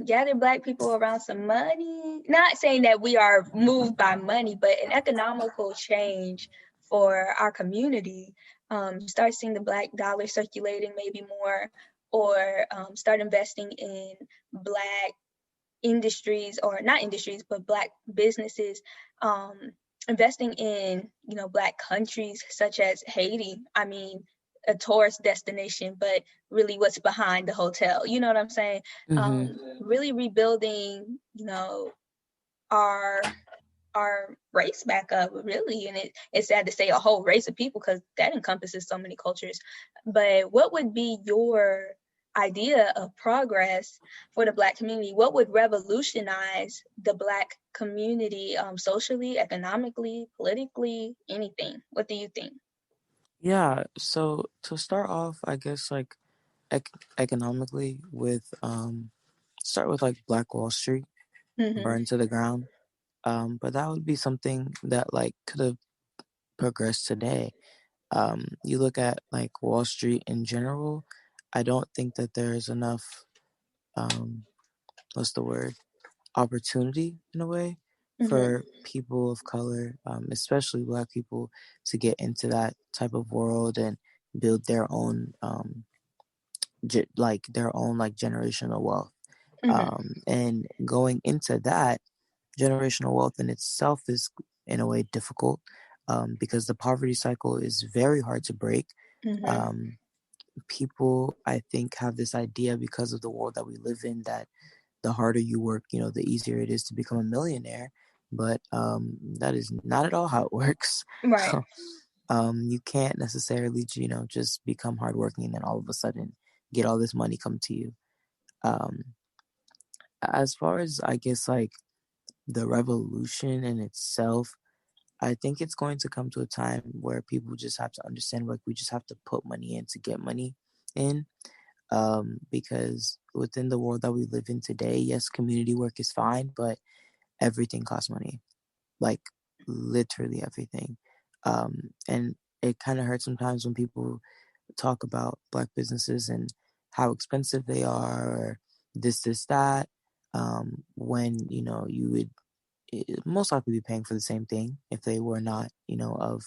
gather black people around some money, not saying that we are moved by money, but an economical change for our community, start seeing the black dollar circulating maybe more, or start investing in black industries, or not industries but black businesses, um, investing in black countries such as Haiti. I mean, a tourist destination, but really what's behind the hotel, you know what I'm saying? Hmm. Really rebuilding our our race back up, really. And it's sad to say a whole race of people because that encompasses so many cultures. But what would be your idea of progress for the black community? What would revolutionize the black community, socially, economically, politically, anything? What do you think? Yeah. So to start off, I guess like economically with start with like Black Wall Street, Mm-hmm. burn to the ground. But that would be something that like could have progressed today. You look at like Wall Street in general, I don't think that there's enough um what's the word? Opportunity in a way Mm-hmm. for people of color, especially black people, to get into that type of world and build their own like their own like generational wealth. Mm-hmm. And going into that, generational wealth in itself is in a way difficult, because the poverty cycle is very hard to break. Mm-hmm. um, People, I think, have this idea because of the world that we live in that the harder you work, the easier it is to become a millionaire. But that is not at all how it works. Right. You can't necessarily, just become hardworking and then all of a sudden get all this money come to you. Um, as far as I guess like the revolution in itself, I think it's going to come to a time where people just have to understand like we just have to put money in to get money in. Because within the world that we live in today, yes, community work is fine, but everything costs money, like literally everything. And it kind of hurts sometimes when people talk about black businesses and how expensive they are, or this, that. When you would most likely be paying for the same thing if they were not, if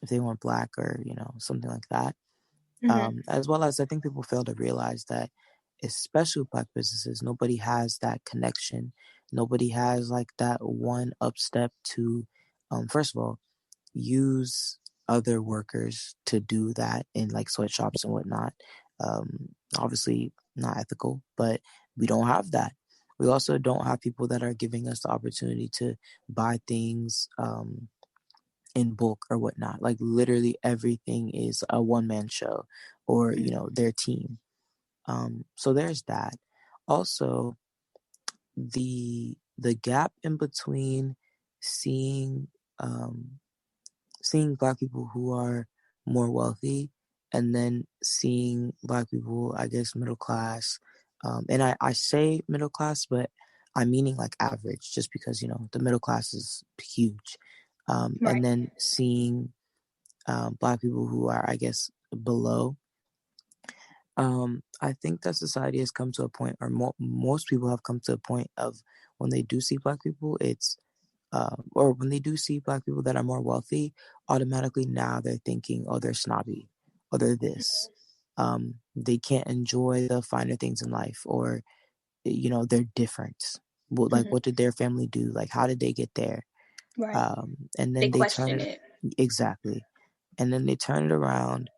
they weren't black or something like that. Mm-hmm. As well as I think people fail to realize that, especially with black businesses, nobody has that connection. Nobody has like that one up step to, first of all, use other workers to do that in like sweatshops and whatnot. Obviously not ethical, but we don't have that. We also don't have people that are giving us the opportunity to buy things in bulk or whatnot. Like literally everything is a one man show or, their team. So there's that. Also, the gap in between seeing um, seeing black people who are more wealthy and then seeing black people, I guess, middle class. And I say middle class, but I'm meaning like average, just because, the middle class is huge. And Right. then seeing black people who are, I guess, below. I think that society has come to a point, or most people have come to a point of when they do see black people, or when they do see black people that are more wealthy, automatically now they're thinking, oh, they're snobby, or they're this. They can't enjoy the finer things in life, or they're different. Well, like, Mm-hmm. what did their family do? Like, how did they get there? Right. And They then they turn question it it. exactly, and then they turn it around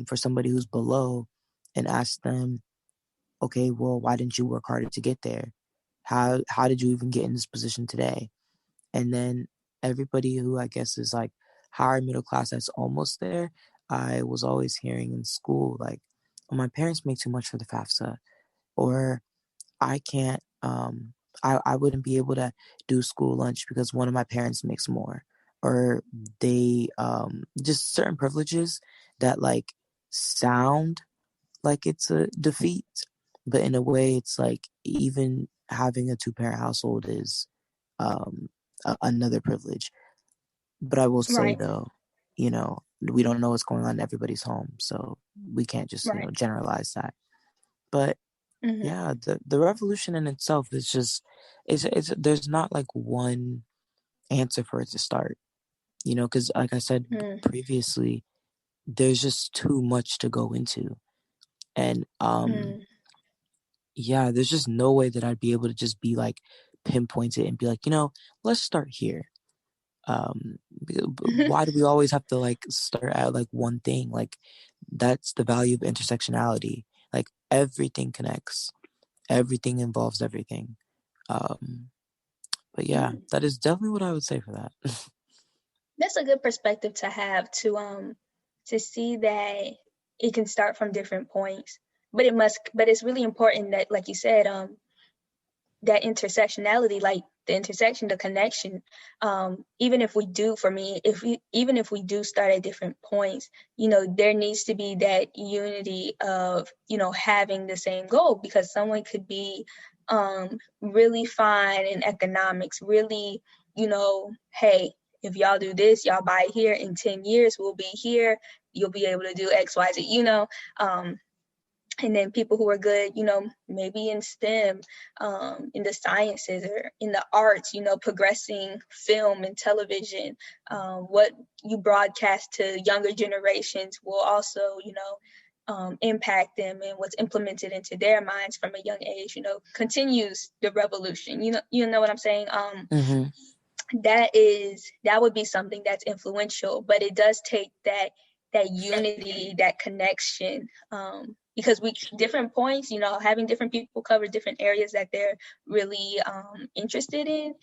for somebody who's below and ask them, okay, well, why didn't you work harder to get there? How did you even get in this position today? And then everybody who I guess is like higher middle class that's almost there, I was always hearing in school like, oh, my parents make too much for the FAFSA, or I can't I wouldn't be able to do school lunch because one of my parents makes more, or they just certain privileges that like sound like it's a defeat, but in a way it's like even having a two-parent household is another privilege. But I will say Right. though, we don't know what's going on in everybody's home, so we can't just Right. generalize that. But Mm-hmm. yeah, the revolution in itself is just it's there's not like one answer for it to start, because like I said previously, there's just too much to go into, and Mm-hmm. yeah, there's just no way that I'd be able to just be like pinpoint it and be like, let's start here. Um, why do we always have to like start at like one thing? Like that's the value of intersectionality. Like everything connects, everything involves everything. Um, but yeah, that is definitely what I would say for that. That's a good perspective to have to see that it can start from different points, but it's really important that, like you said, that intersectionality, like the intersection, the connection, even if we do, for me, even if we do start at different points, there needs to be that unity of, having the same goal, because someone could be really fine in economics, really, hey, if y'all do this, y'all buy here, in 10 years, we'll be here, you'll be able to do X, Y, Z, and then people who are good, maybe in STEM, in the sciences or in the arts, progressing film and television, what you broadcast to younger generations will also, impact them, and what's implemented into their minds from a young age, continues the revolution. You know what I'm saying? Mm-hmm. That would be something that's influential, but it does take that unity, that connection, because we different points, having different people cover different areas that they're really interested in,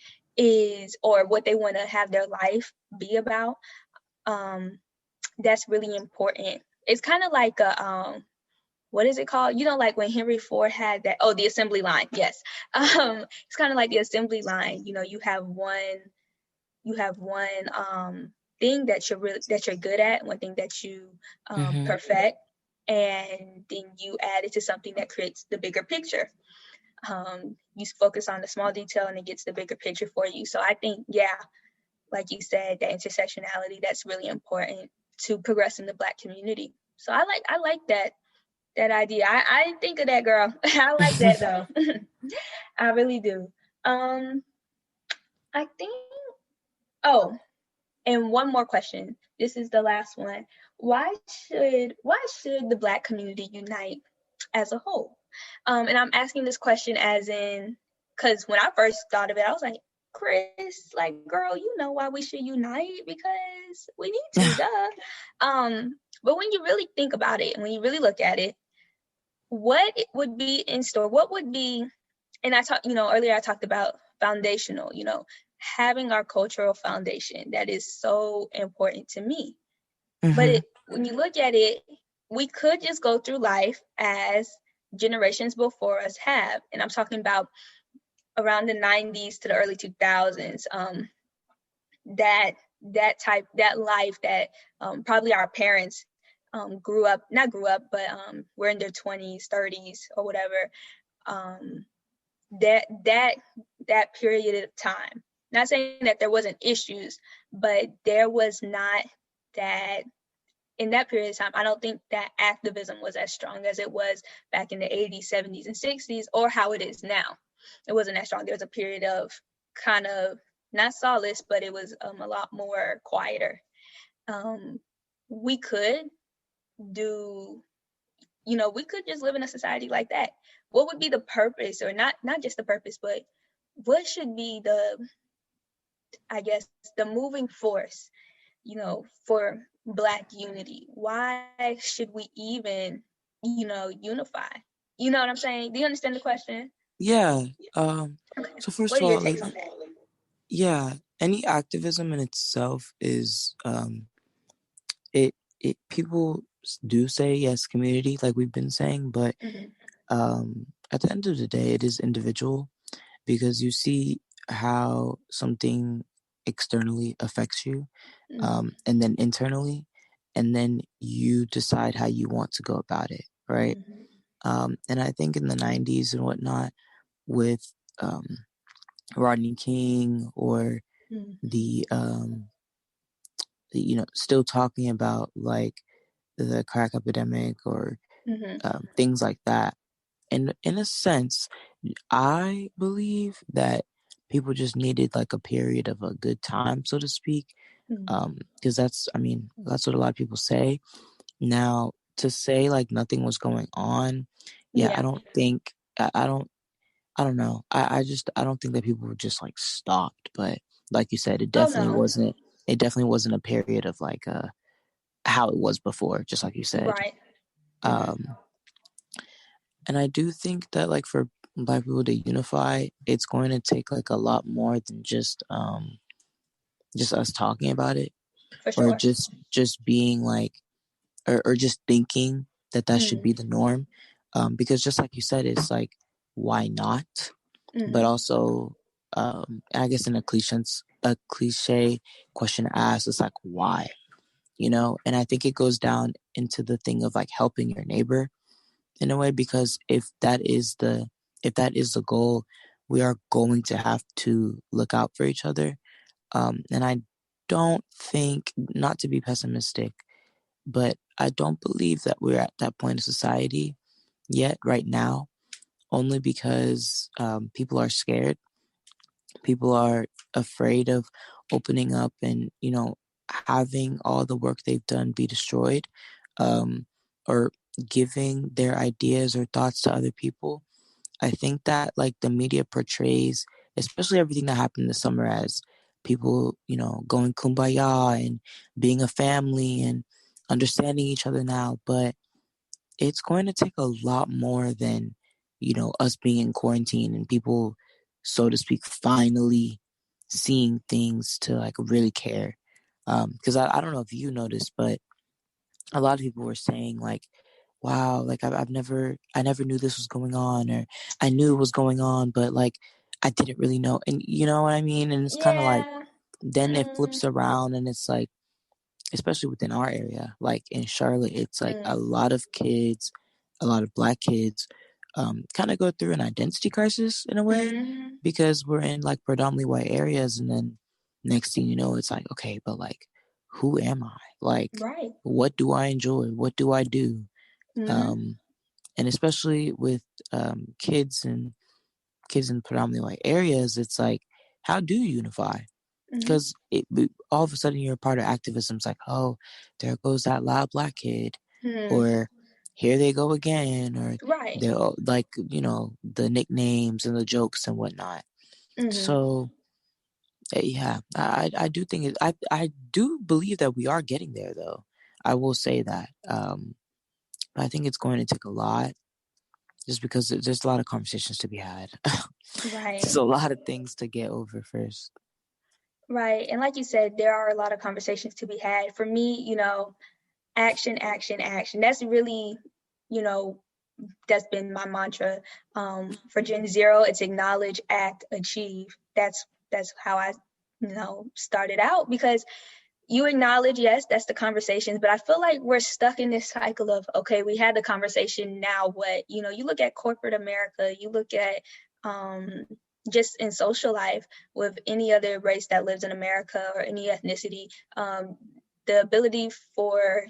or what they want to have their life be about. That's really important. It's kind of like what is it called? Like when Henry Ford had that, the assembly line. Yes. It's kind of like the assembly line. You have one thing that you're good at, one thing that you Mm-hmm. perfect, and then you add it to something that creates the bigger picture. You focus on the small detail and it gets the bigger picture for you. So I think, yeah, like you said, that intersectionality, that's really important to progress in the Black community. So I like that idea. I didn't think of that, girl. I like that though. I really do. I think. Oh, and one more question. This is the last one. Why should the Black community unite as a whole? And I'm asking this question as in, because when I first thought of it, I was like, Chris, like, girl, you know why we should unite, because we need to, duh. But when you really think about it, when you really look at it, what would be in store? What would be, and I talked, earlier I talked about foundational, having our cultural foundation. That is so important to me. Mm-hmm. But when you look at it, we could just go through life as generations before us have. And I'm talking about around the 90s to the early 2000s. That life that probably our parents not grew up, but were in their 20s, 30s, or whatever. That period of time. Not saying that there wasn't issues, but there was not that in that period of time. I don't think that activism was as strong as it was back in the 80s, 70s, and 60s, or how it is now. It wasn't as strong. There was a period of kind of not solace, but it was a lot more quieter. We could do we could just live in a society like that. What would be the purpose, or not just the purpose, but what should be I guess, the moving force, for Black unity? Why should we even, unify? You know what I'm saying? Do you understand the question? Yeah. Okay. So first What of are your all, like, takes on that? yeah, any activism in itself is it people do say yes, community, like we've been saying, but Mm-hmm. at the end of the day, it is individual because you see how something externally affects you, Mm-hmm. and then internally, and then you decide how you want to go about it, right? Mm-hmm. And I think in the 90s and whatnot, with Rodney King or the still talking about like the crack epidemic or Mm-hmm. things like that. And in a sense, I believe that people just needed like a period of a good time, so to speak. Mm-hmm. Because that's what a lot of people say. Now, to say like nothing was going on, yeah, I Yeah. don't think, I don't know. I don't think that people were just like stopped, but like you said, Oh no. it definitely wasn't a period of like, how it was before, just like you said. Right. Mm-hmm. Um, and I do think that like for Black people to unify, it's going to take like a lot more than just us talking about it For or sure. just being like or just thinking that that should be Mm-hmm. the norm. Because just like you said, it's like why not? But Mm-hmm. also, I guess in a cliche question asked is like why, and I think it goes down into the thing of like helping your neighbor in a way, because if that is the goal, we are going to have to look out for each other. And I don't think, not to be pessimistic, but I don't believe that we're at that point of society yet right now, only because people are scared. People are afraid of opening up and having all the work they've done be destroyed, or giving their ideas or thoughts to other people. I think that like the media portrays, especially everything that happened this summer, as people, going kumbaya and being a family and understanding each other now. But it's going to take a lot more than, us being in quarantine and people, so to speak, finally seeing things to like really care. Because I don't know if you noticed, but a lot of people were saying like, wow, like I never knew this was going on, or I knew it was going on, but like I didn't really know. And you know what I mean? And it's kind of like, Yeah. then it Mm, flips around and it's like, especially within our area, like in Charlotte, it's like a mm, lot of kids, a lot of Black kids, kind of go through an identity crisis in a way, mm, because we're in like predominantly white areas. And then next thing you know, it's like, okay, but like, who am I? Like, right. what do I enjoy? What do I do? Mm-hmm. Um, and especially with kids in predominantly white areas, it's like, how do you unify? Mm-hmm. Because all of a sudden you're a part of activism. It's like, oh, there goes that loud Black kid, Hmm. or here they go again, or Right. they're like, the nicknames and the jokes and whatnot. Mm-hmm. So yeah, I do think I do believe that we are getting there, though. I will say that. But I think it's going to take a lot, just because there's a lot of conversations to be had. There's Right. a lot of things to get over first. Right. And like you said, there are a lot of conversations to be had. For me, action, action, action. That's really, you know, that's been my mantra. For Gen Zero, it's acknowledge, act, achieve. That's how I, started out, because you acknowledge, yes, that's the conversations, but I feel like we're stuck in this cycle of, okay, we had the conversation, now what? You look at corporate America, you look at um, just in social life with any other race that lives in America or any ethnicity, the ability for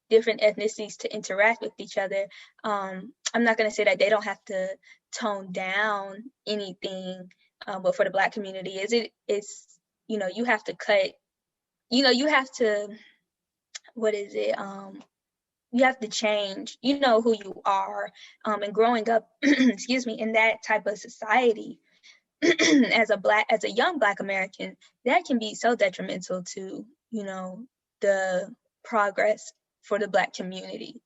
different ethnicities to interact with each other. I'm not going to say that they don't have to tone down anything, but for the Black community, it's you have to cut, you have to, what is it? You have to change, who you are. And growing up, excuse me, in that type of society, as a young Black American, that can be so detrimental to, the progress for the Black community.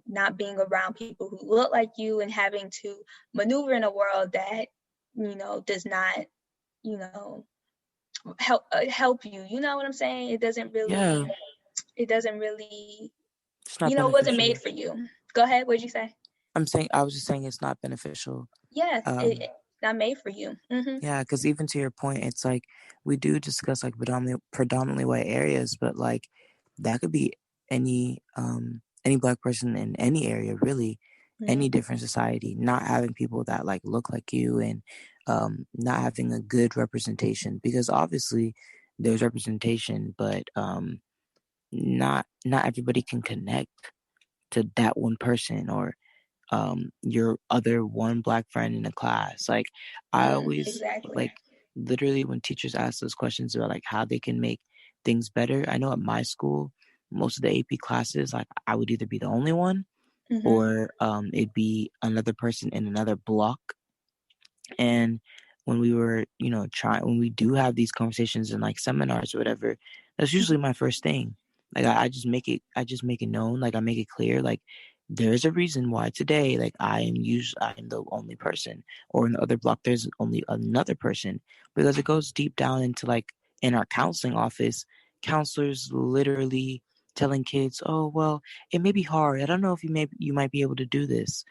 not being around people who look like you and having to maneuver in a world that, does not, you know, help you. You know what I'm saying? It doesn't Yeah, really, it's not wasn't made beneficial. for you. Go ahead. What'd you say? I was just saying it's not beneficial. Yeah, Um, it's not made for you. yeah, because even to your point, it's like we do discuss like predominantly white areas, but like that could be any black person in any area, really, any different society, not having people that like look like you and not having a good representation, because obviously there's representation, but not everybody can connect to that one person or your other one black friend in the class. Like I always Exactly. like literally when teachers ask those questions about like how they can make things better. I know at my school, most of the AP classes, like I would either be the only one or it'd be another person in another block. And when we were, when we do have these conversations in like seminars or whatever, that's usually my first thing. Like I just make it known, like I make it clear, like there's a reason why today, like I am the only person, or in the other block there's only another person, because it goes deep down into like in our counseling office, counselors literally telling kids, oh well, it may be hard. I don't know if you might be able to do this.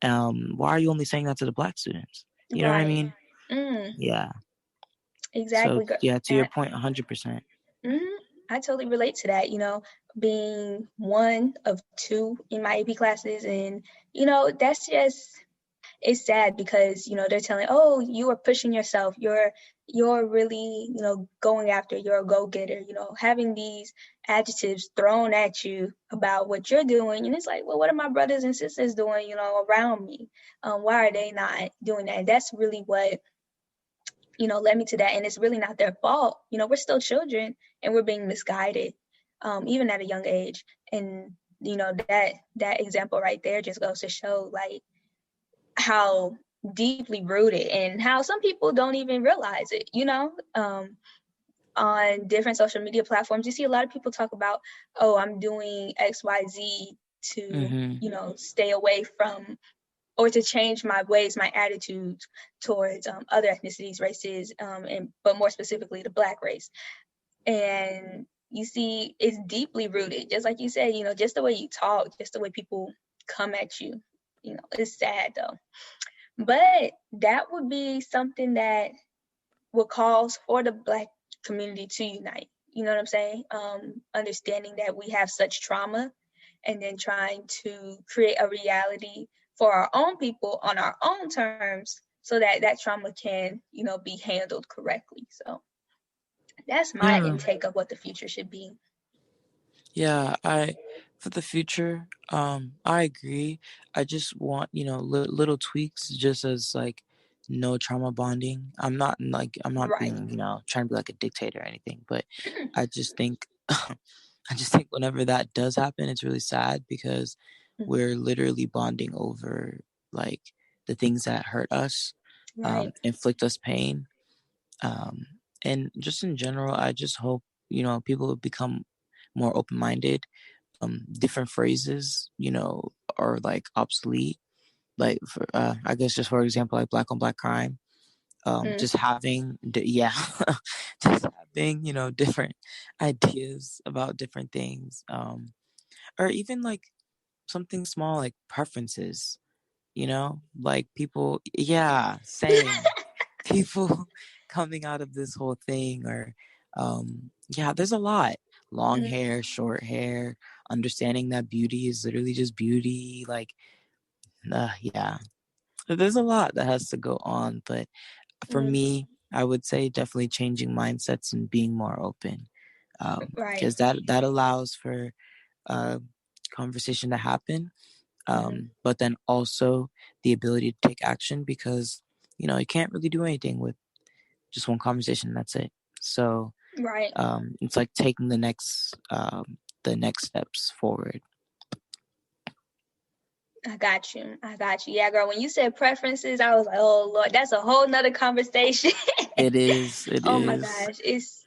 Why are you only saying that to the black students? You know what I Right. mean? Yeah. So Exactly. yeah, to your That. point, 100%. I totally relate to that. Being one of two in my AP classes, and that's just, it's sad because they're telling, oh, you are pushing yourself, you're really going after, you're a go-getter, having these adjectives thrown at you about what you're doing, and it's like, well, what are my brothers and sisters doing around me? Why are they not doing that? And that's really what led me to that. And it's really not their fault. We're still children and we're being misguided, even at a young age. And that example right there just goes to show like how deeply rooted and how some people don't even realize it. On different social media platforms, you see a lot of people talk about, oh, I'm doing XYZ to Mm-hmm. stay away from, or to change my ways, my attitudes towards other ethnicities, races, but more specifically the Black race. And you see, it's deeply rooted, just like you said. Just the way you talk, just the way people come at you. It's sad though, but that would be something that would cause for the Black community to unite. You know what I'm saying? Understanding that we have such trauma, and then trying to create a reality for our own people on our own terms, so that that trauma can, be handled correctly. So that's my Yeah. intake of what the future should be. Yeah, for the future, I agree. I just want, little tweaks just as like no trauma bonding. I'm not Right. being, trying to be like a dictator or anything, but I just think I just think whenever that does happen, it's really sad because we're literally bonding over like the things that hurt us, Right. inflict us pain. Um, and just in general, I just hope, people will become more open minded. Different phrases, are like obsolete. Like, I guess just for example, like black on black crime. Just having, yeah, just having, different ideas about different things. Or even like something small like preferences, like people, yeah, same. People coming out of this whole thing, or yeah, there's a lot. Long hair, short hair, understanding that beauty is literally just beauty, like yeah, there's a lot that has to go on, but for me, I would say definitely changing mindsets and being more open, Right. because that allows for conversation to happen, but then also the ability to take action, because you can't really do anything with just one conversation. That's it. So Right. it's like taking the next steps forward. I got you. I got you. Yeah, girl. When you said preferences, I was like, oh Lord, that's a whole nother conversation. It is. It Oh my is. gosh. It's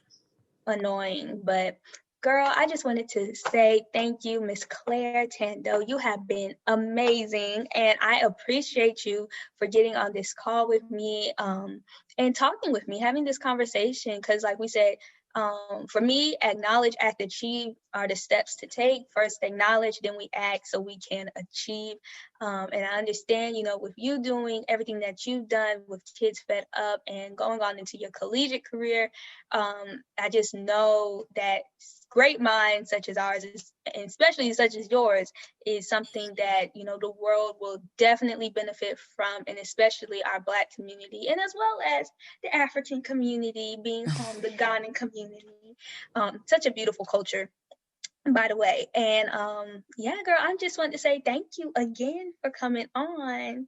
annoying, but Girl, I just wanted to say thank you, Miss Claire Tando. You have been amazing, and I appreciate you for getting on this call with me and talking with me, having this conversation. Because, like we said, for me, acknowledge, act, achieve are the steps to take. First, acknowledge, then we act so we can achieve. And I understand, with you doing everything that you've done with Kids Fed Up and going on into your collegiate career, I just know that great minds such as ours, and especially such as yours, is something that, the world will definitely benefit from, and especially our Black community, and as well as the African community, being home, the Ghanaian community. Such a beautiful culture, by the way. And yeah, girl, I just wanted to say thank you again for coming on.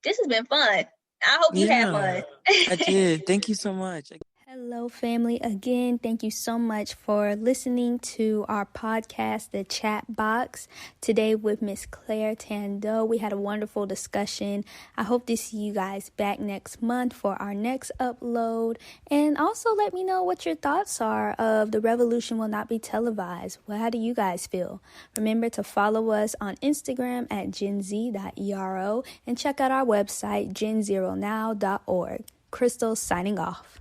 This has been fun. I hope you had fun. I did. Thank you so much. Hello, family. Again, thank you so much for listening to our podcast, The Chat Box. Today with Miss Claire Tando, we had a wonderful discussion. I hope to see you guys back next month for our next upload. And also let me know what your thoughts are of The Revolution Will Not Be Televised. Well, how do you guys feel? Remember to follow us on Instagram at genz.ero and check out our website, genzeronow.org. Crystal signing off.